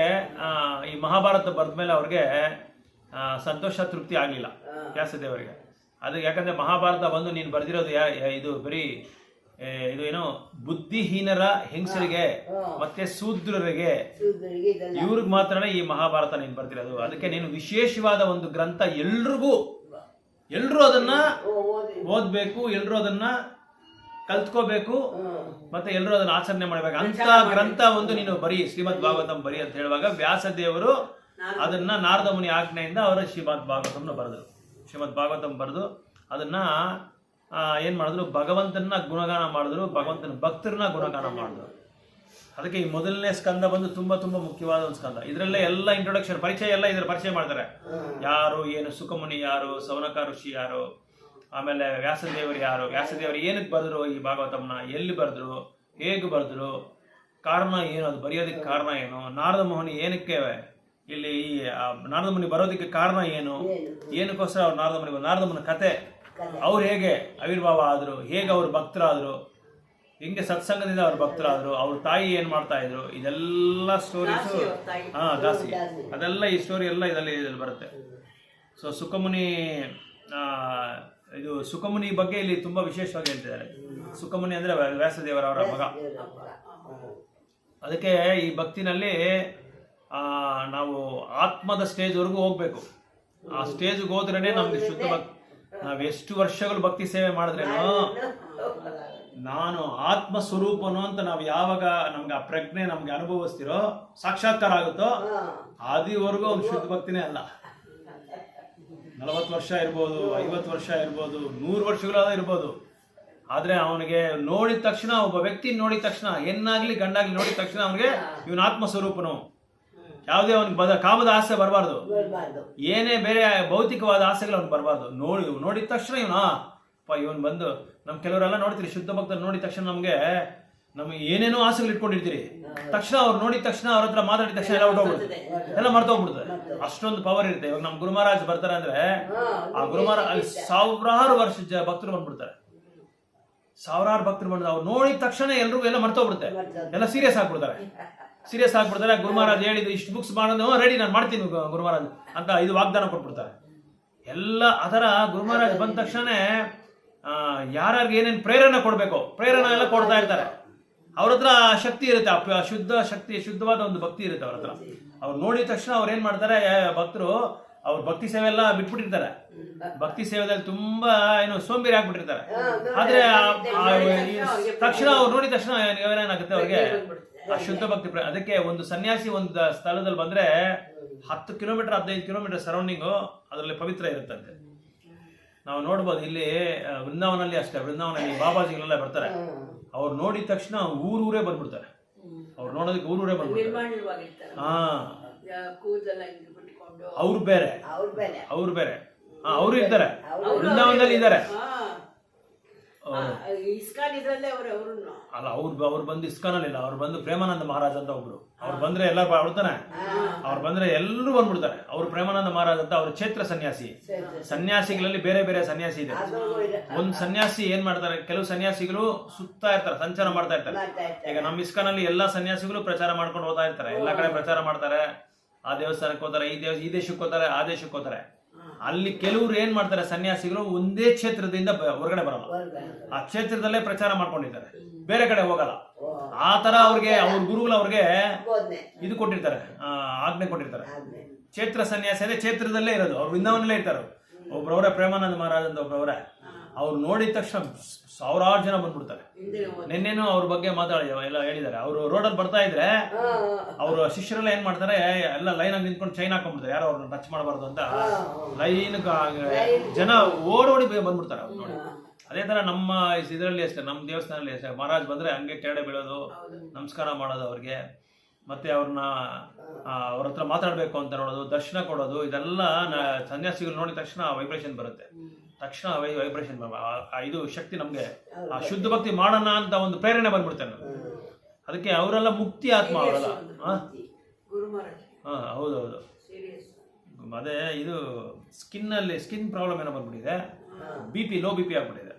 ಈ ಮಹಾಭಾರತ ಬರೆದ ಮೇಲೆ ಅವ್ರಿಗೆ ಸಂತೋಷ ತೃಪ್ತಿ ಆಗಲಿಲ್ಲ ವ್ಯಾಸದೇವರಿಗೆ. ಅದು ಯಾಕಂದರೆ ಮಹಾಭಾರತ ಬಂದು ನೀನು ಬರೆದಿರೋದು ಇದು ಬರೀ ಇದು ಏನೋ ಬುದ್ಧಿಹೀನರ ಹೆಂಗಸರಿಗೆ ಮತ್ತೆ ಶೂದ್ರರಿಗೆ ಇವ್ರಿಗೆ ಮಾತ್ರನೇ ಈ ಮಹಾಭಾರತ ನೀನು ಬರ್ತಿರೋದು. ಅದಕ್ಕೆ ನೀನು ವಿಶೇಷವಾದ ಒಂದು ಗ್ರಂಥ ಎಲ್ಲರೂ ಅದನ್ನ ಓದ್ಬೇಕು, ಎಲ್ಲರೂ ಅದನ್ನ ಕಲ್ತ್ಕೋಬೇಕು, ಮತ್ತೆ ಎಲ್ಲರೂ ಅದನ್ನ ಆಚರಣೆ ಮಾಡ್ಬೇಕು ಅಂತ ಗ್ರಂಥ ಒಂದು ನೀನು ಬರೀ ಶ್ರೀಮದ್ ಭಾಗವತಂ ಬರೀ ಅಂತ ಹೇಳುವಾಗ ವ್ಯಾಸದೇವರು ಅದನ್ನ ನಾರದ ಮುನಿ ಆಜ್ಞೆಯಿಂದ ಅವರು ಶ್ರೀಮದ್ ಭಾಗವತಂನ ಬರೆದರು. ಶ್ರೀಮದ್ ಭಾಗವತಂ ಬರೆದು ಅದನ್ನ ಏನ್ ಮಾಡಿದ್ರು, ಭಗವಂತನ ಗುಣಗಾನ ಮಾಡಿದ್ರು, ಭಗವಂತನ ಭಕ್ತರನ್ನ ಗುಣಗಾನ ಮಾಡಿದ್ರು. ಅದಕ್ಕೆ ಈ ಮೊದಲನೇ ಸ್ಕಂದ ಬಂದು ತುಂಬಾ ತುಂಬಾ ಮುಖ್ಯವಾದ ಒಂದು ಸ್ಕಂದ. ಇದರಲ್ಲೇ ಎಲ್ಲ ಇಂಟ್ರೊಡಕ್ಷನ್ ಪರಿಚಯ ಎಲ್ಲ ಇದರ ಪರಿಚಯ ಮಾಡ್ತಾರೆ. ಯಾರು ಏನು, ಸುಖಮುನಿ ಯಾರು, ಸೌನಕ ಋಷಿ ಯಾರು, ಆಮೇಲೆ ವ್ಯಾಸದೇವರು ಯಾರು, ವ್ಯಾಸದೇವರು ಏನಕ್ಕೆ ಬರೆದ್ರು ಈ ಭಾಗವತಂನ, ಎಲ್ಲಿ ಬರೆದ್ರು, ಹೇಗೆ ಬರೆದ್ರು, ಕಾರಣ ಏನು, ಅದು ಬರೆಯೋದಕ್ಕೆ ಕಾರಣ ಏನು, ನಾರದ ಮುನಿ ಏನಕ್ಕೆ ಇಲ್ಲಿ ಈ ನಾರದ ಮುನಿ ಬರೋದಕ್ಕೆ ಕಾರಣ ಏನು, ಏನಕ್ಕೋಸ್ಕರ ಅವ್ರು ನಾರದ ಮುನಿ ಕತೆ, ಅವ್ರು ಹೇಗೆ ಆವಿರ್ಭಾವ ಆದ್ರು, ಹೇಗೆ ಅವ್ರು ಭಕ್ತರಾದ್ರು, ಹಿಂಗೆ ಸತ್ಸಂಗದಿಂದ ಅವ್ರ ಭಕ್ತರಾದ್ರು, ಅವ್ರ ತಾಯಿ ಏನ್ ಮಾಡ್ತಾ ಇದ್ರು, ಇದೆಲ್ಲ ಸ್ಟೋರೀಸು ದಾಸಿ ಅದೆಲ್ಲ ಈ ಸ್ಟೋರಿ ಎಲ್ಲ ಇದರಲ್ಲಿ ಬರುತ್ತೆ. ಸೊ ಸುಖಮುನಿ ಇದು ಸುಖಮುನಿ ಬಗ್ಗೆ ಇಲ್ಲಿ ತುಂಬಾ ವಿಶೇಷವಾಗಿ ಹೇಳ್ತಿದ್ದಾರೆ. ಸುಖಮುನಿ ಅಂದ್ರೆ ವ್ಯಾಸದೇವರ ಅವರ ಮಗ. ಅದಕ್ಕೆ ಈ ಭಕ್ತಿನಲ್ಲಿ ನಾವು ಆತ್ಮದ ಸ್ಟೇಜ್ವರೆಗೂ ಹೋಗ್ಬೇಕು. ಆ ಸ್ಟೇಜ್ಗೆ ಹೋದ್ರೇನೆ ನಮ್ಗೆ ಶುದ್ಧ ಭಕ್ತಿ. ನಾವ್ ಎಷ್ಟು ವರ್ಷಗಳು ಭಕ್ತಿ ಸೇವೆ ಮಾಡಿದ್ರೇನೋ ನಾನು ಆತ್ಮ ಸ್ವರೂಪನು ಅಂತ ನಾವು ಯಾವಾಗ ನಮ್ಗೆ ಆ ಪ್ರಜ್ಞೆ ನಮ್ಗೆ ಅನುಭವಿಸ್ತಿರೋ, ಸಾಕ್ಷಾತ್ಕಾರ ಆಗುತ್ತೋ, ಆದಿವರೆಗೂ ಅವ್ನು ಶುದ್ಧ ಭಕ್ತಿನೇ ಅಲ್ಲ. 40 ವರ್ಷ ಇರ್ಬೋದು, 50 ವರ್ಷ ಇರ್ಬೋದು, 100 ವರ್ಷಗಳಾದ ಇರ್ಬೋದು. ಆದ್ರೆ ಅವನಿಗೆ ನೋಡಿದ ತಕ್ಷಣ, ಒಬ್ಬ ವ್ಯಕ್ತಿ ನೋಡಿದ ತಕ್ಷಣ, ಹೆಣ್ಣಾಗ್ಲಿ ಗಂಡಾಗ್ಲಿ ನೋಡಿದ ತಕ್ಷಣ ಅವನಿಗೆ ಇವನು ಆತ್ಮ ಸ್ವರೂಪನು. ಯಾವುದೇ ಅವನಿಗೆ ಕಾಮದ ಆಸೆ ಬರಬಾರ್ದು, ಏನೇ ಬೇರೆ ಭೌತಿಕವಾದ ಆಸೆಗಳು ಅವ್ನಿಗೆ ಬರಬಾರ್ದು. ನೋಡಿದ ತಕ್ಷಣ ಇವನು ಬಂದು ನಮ್ ಕೆಲವರೆಲ್ಲ ನೋಡ್ತೀರಿ, ಶುದ್ಧ ಭಕ್ತರು ನೋಡಿದ ತಕ್ಷಣ ನಮ್ಗೆ ಏನೇನೋ ಆಸೆಗಳು ಇಟ್ಕೊಂಡಿರ್ತೀರಿ, ತಕ್ಷಣ ಅವ್ರು ನೋಡಿದ ತಕ್ಷಣ ಅವ್ರ ಹತ್ರ ಮಾತಾಡಿದ ತಕ್ಷಣ ಎಲ್ಲ ಹೊರಟೋಗ್ಬಿಡುತ್ತೆ, ಎಲ್ಲ ಮರ್ತೋಗ್ಬಿಡುತ್ತೆ. ಅಷ್ಟೊಂದು ಪವರ್ ಇರುತ್ತೆ. ಇವಾಗ ನಮ್ ಗುರು ಮಹಾರಾಜ್ ಬರ್ತಾರೆ ಅಂದ್ರೆ ಆ ಗುರು ಮಹಾರಾಜ್ ಸಾವಿರಾರು ವರ್ಷ ಭಕ್ತರು ಬಂದ್ಬಿಡ್ತಾರೆ, ಸಾವಿರಾರು ಭಕ್ತರು ಬಂದ ಅವ್ರು ನೋಡಿದ ತಕ್ಷಣ ಎಲ್ರಿಗೂ ಎಲ್ಲ ಮರ್ತೋಗ್ಬಿಡುತ್ತೆ, ಎಲ್ಲ ಸೀರಿಯಸ್ ಆಗ್ಬಿಡ್ತಾರೆ. ಗುರು ಮಹಾರಾಜ್ ಹೇಳಿದ್ರು ಇಷ್ಟು ಬುಕ್ಸ್ ಮಾಡೋದು ರೆಡಿ, ನಾನು ಮಾಡ್ತೀನಿ ಗುರು ಮಹಾರಾಜ್ ಅಂತ ಇದು ವಾಗ್ದಾನ ಕೊಟ್ಬಿಡ್ತಾರೆ. ಎಲ್ಲ ಅದರ ಗುರು ಮಹಾರಾಜ್ ಬಂದ ತಕ್ಷಣ ಯಾರ್ಯಾರಿಗೆ ಏನೇನು ಪ್ರೇರಣೆ ಕೊಡ್ಬೇಕು ಪ್ರೇರಣೆ ಎಲ್ಲ ಕೊಡ್ತಾ ಇರ್ತಾರೆ. ಅವ್ರ ಹತ್ರ ಶಕ್ತಿ ಇರುತ್ತೆ, ಶುದ್ಧವಾದ ಒಂದು ಭಕ್ತಿ ಇರುತ್ತೆ ಅವ್ರ ಹತ್ರ. ಅವ್ರು ನೋಡಿದ ತಕ್ಷಣ ಅವ್ರು ಏನ್ ಮಾಡ್ತಾರೆ, ಭಕ್ತರು ಅವ್ರ ಭಕ್ತಿ ಸೇವೆ ಎಲ್ಲ ಬಿಟ್ಬಿಟ್ಟಿರ್ತಾರೆ. ಭಕ್ತಿ ಸೇವೆದಲ್ಲಿ ತುಂಬಾ ಸೋಂಬೇರಿ ಆಗ್ಬಿಟ್ಟಿರ್ತಾರೆ. ಆದ್ರೆ ತಕ್ಷಣ ಅವ್ರು ನೋಡಿದ ತಕ್ಷಣ ಏನಾಗುತ್ತೆ ಅವ್ರಿಗೆ ಆ ಶುದ್ಧ ಭಕ್ತಿ. ಅದಕ್ಕೆ ಒಂದು ಸನ್ಯಾಸಿ ಒಂದು ಸ್ಥಳದಲ್ಲಿ ಬಂದ್ರೆ 10 ಕಿಲೋಮೀಟರ್ 15 ಕಿಲೋಮೀಟರ್ ಸರೌಂಡಿಂಗು ಅದರಲ್ಲಿ ಪವಿತ್ರ ಇರುತ್ತಂತೆ. ನಾವು ನೋಡ್ಬೋದು ಇಲ್ಲಿ ವೃಂದಾವನಲ್ಲಿ ಅಷ್ಟೇ, ವೃಂದಾವನಲ್ಲಿ ಬಾಬಾಜಿಗಳೆಲ್ಲ ಬರ್ತಾರೆ. ಅವ್ರು ನೋಡಿದ ತಕ್ಷಣ ಊರೂರೇ ಬಂದ್ಬಿಡ್ತಾರೆ. ಅವ್ರು ನೋಡೋದಕ್ಕೆ ಊರೂರೇ ಬಂದ್ಬಿಡ್ತಾರೆ. ಅವ್ರು ಬೇರೆ ಅವರು ಇದ್ದಾರೆ, ವೃಂದಾವನದಲ್ಲಿ ಇದ್ದಾರೆ. ಅಲ್ಲ, ಅವ್ರು ಬಂದು ಇಸ್ಕಾನಲ್ಲಿ ಇಲ್ಲ, ಅವ್ರು ಬಂದು ಪ್ರೇಮಾನಂದ ಮಹಾರಾಜ್ ಅಂತ ಒಬ್ರು. ಅವ್ರು ಬಂದ್ರೆ ಎಲ್ಲರೂ ಬರ್ತಾನೆ, ಅವ್ರು ಬಂದ್ರೆ ಎಲ್ಲರೂ ಬಂದ್ಬಿಡ್ತಾರೆ. ಅವ್ರು ಪ್ರೇಮಾನಂದ ಮಹಾರಾಜ್ ಅಂತ, ಅವ್ರು ಕ್ಷೇತ್ರ ಸನ್ಯಾಸಿಗಳಲ್ಲಿ ಬೇರೆ ಬೇರೆ ಸನ್ಯಾಸಿ ಇದೆ. ಒಂದ್ ಸನ್ಯಾಸಿ ಏನ್ ಮಾಡ್ತಾರೆ, ಕೆಲವು ಸನ್ಯಾಸಿಗಳು ಸುತ್ತಾ ಇರ್ತಾರೆ, ಸಂಚಾರ ಮಾಡ್ತಾ ಇರ್ತಾರೆ. ಈಗ ನಮ್ಮ ಇಸ್ಕಾನಲ್ಲಿ ಎಲ್ಲಾ ಸನ್ಯಾಸಿಗಳು ಪ್ರಚಾರ ಮಾಡ್ಕೊಂಡು ಹೋಗ್ತಾ ಇರ್ತಾರೆ, ಎಲ್ಲಾ ಕಡೆ ಪ್ರಚಾರ ಮಾಡ್ತಾರೆ. ಆ ದೇವಸ್ಥಾನಕ್ಕೆ ಹೋಗ್ತಾರೆ, ಈ ದೇಶಕ್ಕೆ ಹೋಗ್ತಾರೆ, ಆ ದೇಶಕ್ಕೆ ಹೋಗ್ತಾರೆ. ಅಲ್ಲಿ ಕೆಲವರು ಏನ್ ಮಾಡ್ತಾರೆ, ಸನ್ಯಾಸಿಗಳು ಒಂದೇ ಕ್ಷೇತ್ರದಿಂದ ಹೊರಗಡೆ ಬರಲ್ಲ, ಆ ಕ್ಷೇತ್ರದಲ್ಲೇ ಪ್ರಚಾರ ಮಾಡ್ಕೊಂಡಿದ್ದಾರೆ, ಬೇರೆ ಕಡೆ ಹೋಗಲ್ಲ. ಆ ತರ ಅವ್ರಿಗೆ ಅವ್ರ ಗುರುಗಳು ಅವ್ರಿಗೆ ಇದು ಕೊಟ್ಟಿರ್ತಾರೆ, ಆಜ್ಞೆ ಕೊಟ್ಟಿರ್ತಾರೆ. ಕ್ಷೇತ್ರ ಸನ್ಯಾಸಿ ಅಂದ್ರೆ ಕ್ಷೇತ್ರದಲ್ಲೇ ಇರೋದು, ಅವ್ರು ವೃಂದಾವನಲ್ಲೇ ಇರ್ತಾರೆ. ಒಬ್ರವರೇ ಪ್ರೇಮಾನಂದ ಮಹಾರಾಜ್ ಅಂತ ಒಬ್ರವರೇ. ಅವ್ರು ನೋಡಿದ ತಕ್ಷಣ ಸಾವಿರಾರು ಜನ ಬಂದ್ಬಿಡ್ತಾರೆ. ನಿನ್ನೇನು ಅವ್ರ ಬಗ್ಗೆ ಎಲ್ಲ ಹೇಳಿದ್ದಾರೆ. ಅವರು ರೋಡಲ್ಲಿ ಬರ್ತಾ ಇದ್ರೆ ಅವ್ರ ಶಿಷ್ಯರೆಲ್ಲ ಏನ್ ಮಾಡ್ತಾರೆ, ಎಲ್ಲ ಲೈನ್ ಆಗಿ ನಿಂತ್ಕೊಂಡು ಚೈನ್ ಹಾಕೊಂಡ್ಬಿಡ್ತಾರೆ, ಯಾರು ಅವ್ರನ್ನ ಟಚ್ ಮಾಡಬಾರ್ದು ಅಂತ. ಲೈನ್ ಜನ ಓಡೋಡಿ ಬಂದ್ಬಿಡ್ತಾರೆ ಅವ್ರು ನೋಡಿ. ಅದೇ ತರ ನಮ್ಮ ಇದರಲ್ಲಿ ಅಷ್ಟೇ, ನಮ್ಮ ದೇವಸ್ಥಾನದಲ್ಲಿ ಅಷ್ಟೇ, ಮಹಾರಾಜ್ ಬಂದ್ರೆ ಹಂಗೆ ಕೆರಡೆ ಬೀಳೋದು, ನಮಸ್ಕಾರ ಮಾಡೋದು ಅವ್ರಿಗೆ, ಮತ್ತೆ ಅವ್ರನ್ನ ಅವ್ರ ಹತ್ರ ಮಾತಾಡ್ಬೇಕು ಅಂತ ನೋಡೋದು, ದರ್ಶನ ಕೊಡೋದು, ಇದೆಲ್ಲ ಸನ್ಯಾಸಿಗಳು ನೋಡಿದ ತಕ್ಷಣ ವೈಬ್ರೇಷನ್ ಬರುತ್ತೆ. ತಕ್ಷಣ ವೈಬ್ರೇಷನ್ ಇದು ಶಕ್ತಿ ನಮ್ಗೆ ಆ ಶುದ್ಧ ಭಕ್ತಿ ಮಾಡೋಣ ಅಂತ ಒಂದು ಪ್ರೇರಣೆ ಬಂದ್ಬಿಡ್ತಾರೆ. ಅದಕ್ಕೆ ಅವರೆಲ್ಲ ಮುಕ್ತಿ ಆತ್ಮ ಅವರೆಲ್ಲ. ಹೌದೌದು. ಅದೇ ಇದು ಸ್ಕಿನ್ ಪ್ರಾಬ್ಲಮ್ ಏನೋ ಬಂದ್ಬಿಟ್ಟಿದೆ, ಲೋ ಬಿ ಪಿ ಆಗ್ಬಿಟ್ಟಿದೆ.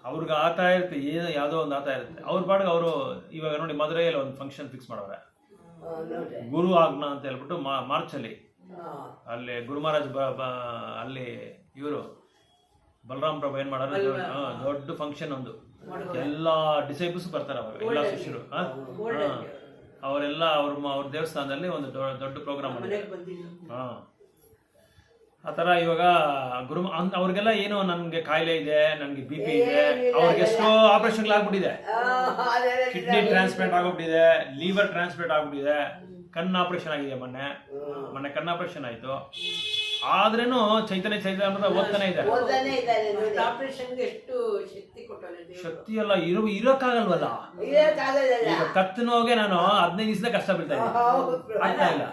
ಅವ್ರಿಗೆ ಆಗ್ತಾ ಇರುತ್ತೆ, ಏನೋ ಯಾವುದೋ ಒಂದು ಆಗ್ತಾ ಇರುತ್ತೆ. ಅವ್ರ ಪಾಡಿಗೆ ಅವರು ಇವಾಗ ನೋಡಿ ಮದುರೆಯಲ್ಲಿ ಒಂದು ಫಂಕ್ಷನ್ ಫಿಕ್ಸ್ ಮಾಡವ್ರೆ, ನೋಡ್ರಿ. ಗುರು ಆಗ್ನ ಅಂತ ಹೇಳ್ಬಿಟ್ಟು ಮಾರ್ಚಲ್ಲಿ ಅಲ್ಲಿ ಗುರು ಮಹಾರಾಜ್ ಅಲ್ಲಿ ಇವರು ಬಲರಾಮ್ ಪ್ರಭು ಏನ್ ಮಾಡೋರು, ದೊಡ್ಡ ಫಂಕ್ಷನ್ ಒಂದು, ಎಲ್ಲ ಡಿಸೈಬಲ್ಸ್ ಬರ್ತಾರೆ ಅವಾಗ, ಎಲ್ಲ ಶಿಷ್ಯರು ಅವರೆಲ್ಲ ಅವ್ರ ದೇವಸ್ಥಾನದಲ್ಲಿ ಒಂದು ದೊಡ್ಡ ಪ್ರೋಗ್ರಾಮ್ ಮಾಡಿದ್ದಾರೆ. ಆ ಥರ ಇವಾಗ ಅವ್ರಿಗೆಲ್ಲ ಏನೋ ನನಗೆ ಕಾಯಿಲೆ ಇದೆ, ನನಗೆ ಬಿ ಪಿ ಇದೆ, ಅವ್ರಿಗೆ ಎಷ್ಟೋ ಆಪರೇಷನ್ಗಳಾಗ್ಬಿಟ್ಟಿದೆ, ಕಿಡ್ನಿ ಟ್ರಾನ್ಸ್ಪ್ಲಾಂಟ್ ಆಗೋಗ್ಬಿಟ್ಟಿದೆ, ಲಿವರ್ ಟ್ರಾನ್ಸ್ಪ್ಲಾಂಟ್ ಆಗ್ಬಿಟ್ಟಿದೆ, ಕಣ್ಣು ಆಪರೇಷನ್ ಆಗಿದೆ, ಮೊನ್ನೆ ಕಣ್ಣು ಆಪರೇಷನ್ ಆಯ್ತು. ಆದ್ರೇನು ಚೈತನ್ಯ ಅಂತ ಓದ್ತಾನೆ ಇದ್ದಾರೆ. ಶಕ್ತಿ ಎಲ್ಲ ಇರೋಕ್ಕಾಗಲ್ವಲ್ಲ. ಈಗ ಕತ್ತು ನೋಗೆ ನಾನು 15 ದಿವಸ ಕಷ್ಟ ಬೀಳ್ತಾ ಇದ್ದೀನಿ, ಆಗ್ತಾ ಇಲ್ಲ.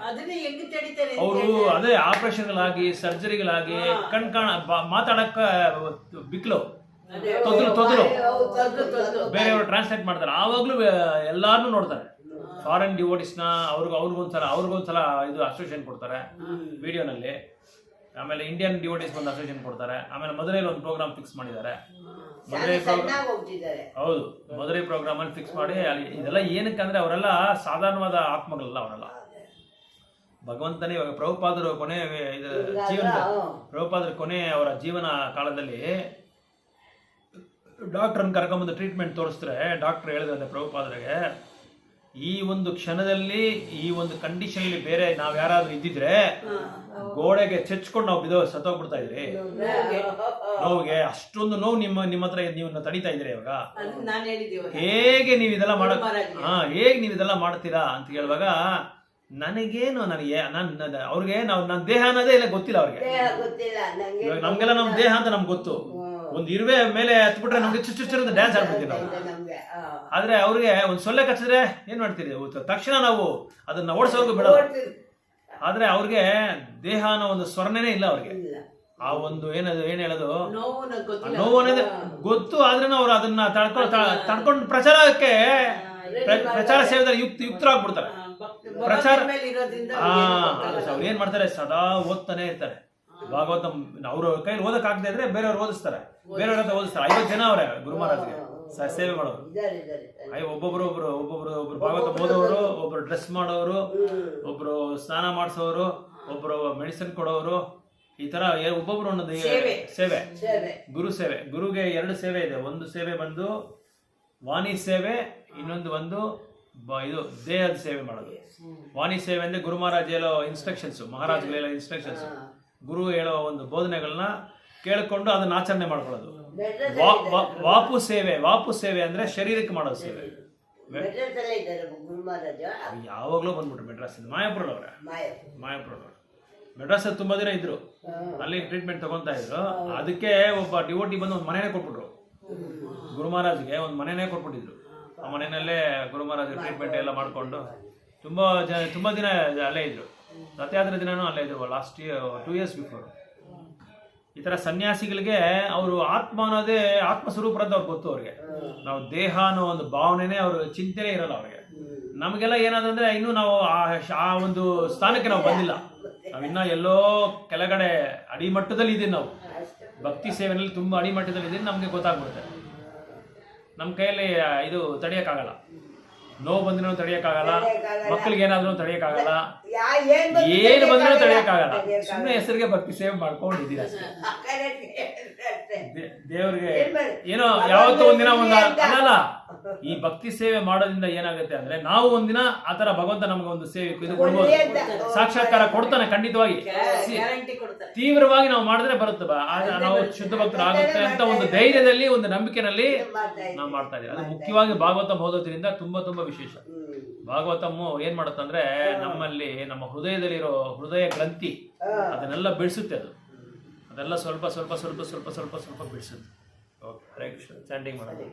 ಅವರು ಅದೇ ಆಪರೇಷನ್ಗಳಾಗಿ ಸರ್ಜರಿಗಳಾಗಿ ಕಣ್ ಮಾತಾಡಕ್ಕ ಬಿಕ್ಲು ತೊದಲು ಬೇರೆಯವರು ಟ್ರಾನ್ಸ್ಲೇಟ್ ಮಾಡ್ತಾರೆ. ಆವಾಗ್ಲೂ ಎಲ್ಲಾರನ್ನೂ ನೋಡ್ತಾರೆ. ಫಾರಿನ್ ಡಿವೋಟಿಸ್ನ ಅವ್ರಿಗೊಂದ್ಸಲ ಇದು ಅಸೋಸಿಯೇಷನ್ ಕೊಡ್ತಾರೆ ವಿಡಿಯೋನಲ್ಲಿ. ಆಮೇಲೆ ಇಂಡಿಯನ್ ಡಿವೋಟಿಸ್ ಒಂದು ಅಸೋಸಿಯೇಷನ್ ಕೊಡ್ತಾರೆ. ಆಮೇಲೆ ಮದುರೆಯಲ್ಲಿ ಒಂದು ಪ್ರೋಗ್ರಾಮ್ ಫಿಕ್ಸ್ ಮಾಡಿದ್ದಾರೆ. ಹೌದು, ಮದುರೆ ಪ್ರೋಗ್ರಾಮ್ ಅಲ್ಲಿ ಫಿಕ್ಸ್ ಮಾಡಿ ಇದೆಲ್ಲ ಏನಕ್ಕೆ ಅಂದ್ರೆ ಅವರೆಲ್ಲ ಸಾಧಾರಣವಾದ ಆತ್ಮಗಳಲ್ಲ, ಅವರೆಲ್ಲ ಭಗವಂತನೇ. ಇವಾಗ ಪ್ರಭುಪಾದರು ಕೊನೆ ಅವರ ಜೀವನ ಕಾಲದಲ್ಲಿ ಡಾಕ್ಟರ್ನ ಕರ್ಕೊಂಬಂದು ಟ್ರೀಟ್ಮೆಂಟ್ ತೋರಿಸಿದ್ರೆ ಡಾಕ್ಟರ್ ಹೇಳಿದ್ರೆ ಪ್ರಭುಪಾದರಿಗೆ, ಈ ಒಂದು ಕ್ಷಣದಲ್ಲಿ ಈ ಒಂದು ಕಂಡೀಷನ್ ಅಲ್ಲಿ ಬೇರೆ ನಾವ್ ಯಾರಾದ್ರೂ ಇದ್ದಿದ್ರೆ ಗೋಡೆಗೆ ಚೆಚ್ಕೊಂಡು ನಾವು ಸತ್ತೋಗ್ಬಿಡ್ತಾ ಇದ್ರಿ. ನೋವಿಗೆ ಅಷ್ಟೊಂದು ನೋವು ನಿಮ್ಮ ಹತ್ರ ನೀವು ತಡಿತಾ ಇದ್ರಿ. ಇವಾಗ ಹೇಗೆ ನೀವು ಇದೆಲ್ಲ ಹೇಗೆ ನೀವು ಇದೆಲ್ಲ ಮಾಡ್ತೀರಾ ಅಂತ ಹೇಳುವಾಗ ನನಗೇನು ಅವ್ರಿಗೆ ನನ್ನ ದೇಹ ಅನ್ನೋದೇ ಇಲ್ಲ ಗೊತ್ತಿಲ್ಲ ಅವ್ರಿಗೆ. ನಮ್ಗೆಲ್ಲ ನಮ್ ದೇಹ ಅಂತ ನಮ್ಗೆ ಗೊತ್ತು. ಒಂದು ಇರುವೆ ಮೇಲೆ ಹತ್ಬಿಟ್ರೆ ನಮ್ಗೆ ಚುಚ್ಚುಚ್ಚು ಡ್ಯಾನ್ಸ್ ಆಡ್ಬಿಡ್ತೀವಿ ನಾವು. ಆದ್ರೆ ಅವ್ರಿಗೆ ಒಂದ್ ಸೊಳ್ಳೆ ಕಚ್ಚಿದ್ರೆ ಏನ್ ಮಾಡ್ತೀರಿ, ತಕ್ಷಣ ನಾವು ಅದನ್ನ ಓಡಿಸೋರ್ಗು ಬಿಡೋದು. ಆದ್ರೆ ಅವ್ರಿಗೆ ದೇಹ ಅನ್ನೋ ಒಂದು ಸ್ವರ್ಣನೇ ಇಲ್ಲ ಅವ್ರಿಗೆ. ಆ ಒಂದು ಏನ್ ಹೇಳೋದು, ನೋವು ಅನ್ನೋದು ಗೊತ್ತು. ಆದ್ರೂ ಅವ್ರು ಅದನ್ನ ತಡ್ಕೊಂಡು ಪ್ರಚಾರ ಸೇವೆದಲ್ಲಿ ಯುಕ್ತರಾಗ್ಬಿಡ್ತಾರೆ. ಪ್ರಚಾರ ಅವ್ರು ಏನ್ ಮಾಡ್ತಾರೆ, ಸದಾ ಓದ್ತಾನೆ ಇರ್ತಾರೆ ಭಾಗವತ. ಅವ್ರ ಕೈಲಿ ಓದಕ್ ಆಗದೆ ಇದ್ರೆ ಬೇರೆಯವ್ರು ಓದಿಸ್ತಾರೆ, ಬೇರೆಯವ್ರ ಹತ್ರ ಓದಿಸ್ತಾರೆ. 50 ಜನ ಅವ್ರೆ ಗುರು ಮಹಾರಾಜ್ಗೆ ಸೇವೆ ಮಾಡೋರು. ಒಬ್ಬೊಬ್ರು ಭಾಗವತ ಓದೋರು, ಒಬ್ರು ಡ್ರೆಸ್ ಮಾಡೋರು, ಒಬ್ರು ಸ್ನಾನ ಮಾಡಿಸೋರು, ಒಬ್ರು ಮೆಡಿಸಿನ್ ಕೊಡೋರು. ಈ ತರ ಒಬ್ಬೊಬ್ರು ಒಂದೊಂದು ಸೇವೆ, ಗುರು ಸೇವೆ. ಗುರುಗೆ 2 ಸೇವೆ ಇದೆ. ಒಂದು ಸೇವೆ ಬಂದು ವಾಣಿ ಸೇವೆ, ಇನ್ನೊಂದು ಬಂದು ಇದು ದೇಹದ ಸೇವೆ ಮಾಡೋದು. ವಾಣಿ ಸೇವೆ ಅಂದ್ರೆ ಗುರು ಮಹಾರಾಜ್ ಹೇಳೋ ಇನ್ಸ್ಟ್ರಕ್ಷನ್ಸ್, ಮಹಾರಾಜ್ಗಳು ಹೇಳೋ ಇನ್ಸ್ಟ್ರಕ್ಷನ್ಸ್, ಗುರು ಹೇಳೋ ಒಂದು ಬೋಧನೆಗಳನ್ನ ಕೇಳ್ಕೊಂಡು ಅದನ್ನ ಆಚರಣೆ ಮಾಡ್ಕೊಳ್ಳೋದು. ವಾಪು ಸೇವೆ ಅಂದ್ರೆ ಶರೀರಕ್ಕೆ ಮಾಡೋ ಸೇವೆ. ಯಾವಾಗ್ಲೂ ಬಂದ್ಬಿಟ್ರು ಮೆಡ್ರಾಸ್, ಮಾಯಾಪುರದವ್ರೆ. ಮೆಡ್ರಾಸ್ ತುಂಬಾ ದಿನ ಇದ್ರು, ಅಲ್ಲಿ ಟ್ರೀಟ್ಮೆಂಟ್ ತಗೊಂತಾ ಇದ್ರು. ಅದಕ್ಕೆ ಒಬ್ಬ ಡಿವೋಟಿ ಬಂದು ಒಂದು ಮನೆನೇ ಕೊಟ್ಬಿಟ್ರು ಗುರು ಮಹಾರಾಜ್ಗೆ. ಒಂದು ಮನೆನೇ ಕೊಟ್ಬಿಟ್ಟಿದ್ರು. ಆ ಮನೆಯಲ್ಲೇ ಗುರು ಮಹಾರಾಜ್ ಟ್ರೀಟ್ಮೆಂಟ್ ಎಲ್ಲ ಮಾಡ್ಕೊಂಡು ತುಂಬಾ ದಿನ ಅಲ್ಲೇ ಇದ್ರು. ರಥಯಾತ್ರೆ ದಿನನೂ ಅಲ್ಲೇ ಇದ್ರು. Last 2 years before. ಈ ತರ ಸನ್ಯಾಸಿಗಳಿಗೆ ಅವರು ಆತ್ಮ ಅನ್ನೋದೇ ಆತ್ಮಸ್ವರೂಪ ಅಂತ ಅವ್ರಿಗೆ ಗೊತ್ತು. ಅವ್ರಿಗೆ ನಾವು ದೇಹ ಅನ್ನೋ ಒಂದು ಭಾವನೆನೇ ಅವ್ರ ಚಿಂತನೆ ಇರಲ್ಲ ಅವ್ರಿಗೆ. ನಮಗೆಲ್ಲ ಏನಾದಂದ್ರೆ ಇನ್ನೂ ನಾವು ಆ ಒಂದು ಸ್ಥಾನಕ್ಕೆ ನಾವು ಬಂದಿಲ್ಲ. ನಾವಿನ್ನ ಎಲ್ಲೋ ಕೆಳಗಡೆ ಅಡಿಮಟ್ಟದಲ್ಲಿ ಇದೀವಿ. ನಾವು ಭಕ್ತಿ ಸೇವೆನಲ್ಲಿ ತುಂಬಾ ಅಡಿಮಟ್ಟದಲ್ಲಿ ಇದೀವಿ. ನಮ್ಗೆ ಗೊತ್ತಾಗ್ಬಿಡುತ್ತೆ. ನಮ್ಮ ಕೈಯಲ್ಲಿ ಇದು ತಡೆಯಕ್ಕಾಗಲ್ಲ. ನೋವು ಬಂದ್ರೂ ತಡೆಯಕ್ಕಾಗಲ್ಲ, ಮಕ್ಕಳಿಗೆ ಏನಾದ್ರೂ ತಡೆಯಕ್ಕಾಗಲ್ಲ, ಏನು ಬಂದ್ರೂ ತಡೆಯಕ್ಕಾಗಲ್ಲ. ಸುಮ್ಮನೆ ಹೆಸರಿಗೆ ಭಕ್ತಿ ಸೇವೆ ಮಾಡ್ಕೊಂಡಿದ್ದೀರಾ. ದೇವ್ರಿಗೆ ಏನೋ ಯಾವತ್ತೂ ಒಂದಿನ ಅಲ್ಲ. ಈ ಭಕ್ತಿ ಸೇವೆ ಮಾಡೋದ್ರಿಂದ ಏನಾಗುತ್ತೆ ಅಂದ್ರೆ ನಾವು ಒಂದಿನ ಆತರ ಭಗವಂತ ನಮ್ಗೆ ಒಂದು ಸೇವೆ ಇದು ಕೊಡ್ಬೋದು, ಸಾಕ್ಷಾತ್ಕಾರ ಕೊಡ್ತಾನೆ ಖಂಡಿತವಾಗಿ. ತೀವ್ರವಾಗಿ ನಾವು ಮಾಡಿದ್ರೆ ಬರುತ್ತೆ, ನಾವು ಶುದ್ಧ ಭಕ್ತರಾಗುತ್ತೆ ಅಂತ ಒಂದು ಧೈರ್ಯದಲ್ಲಿ, ಒಂದು ನಂಬಿಕೆನಲ್ಲಿ ನಾವು ಮಾಡ್ತಾ ಇದ್ದೀವಿ. ಅದು ಮುಖ್ಯವಾಗಿ ಭಾಗವತಂ ಓದೋದ್ರಿಂದ ತುಂಬಾ ವಿಶೇಷ. ಭಾಗವತಮ್ಮು ಏನ್ ಮಾಡುತ್ತಂದ್ರೆ ನಮ್ಮಲ್ಲಿ ನಮ್ಮ ಹೃದಯದಲ್ಲಿರೋ ಹೃದಯ ಗ್ರಂಥಿ ಅದನ್ನೆಲ್ಲ ಬಿಡಿಸುತ್ತೆ. ಅದೆಲ್ಲ ಸ್ವಲ್ಪ ಬಿಡಿಸುತ್ತೆ. ಓಕೆ, ಹರೇ ಕೃಷ್ಣ. ಚಾಂಟಿಂಗ್ ಮಾಡೋದು.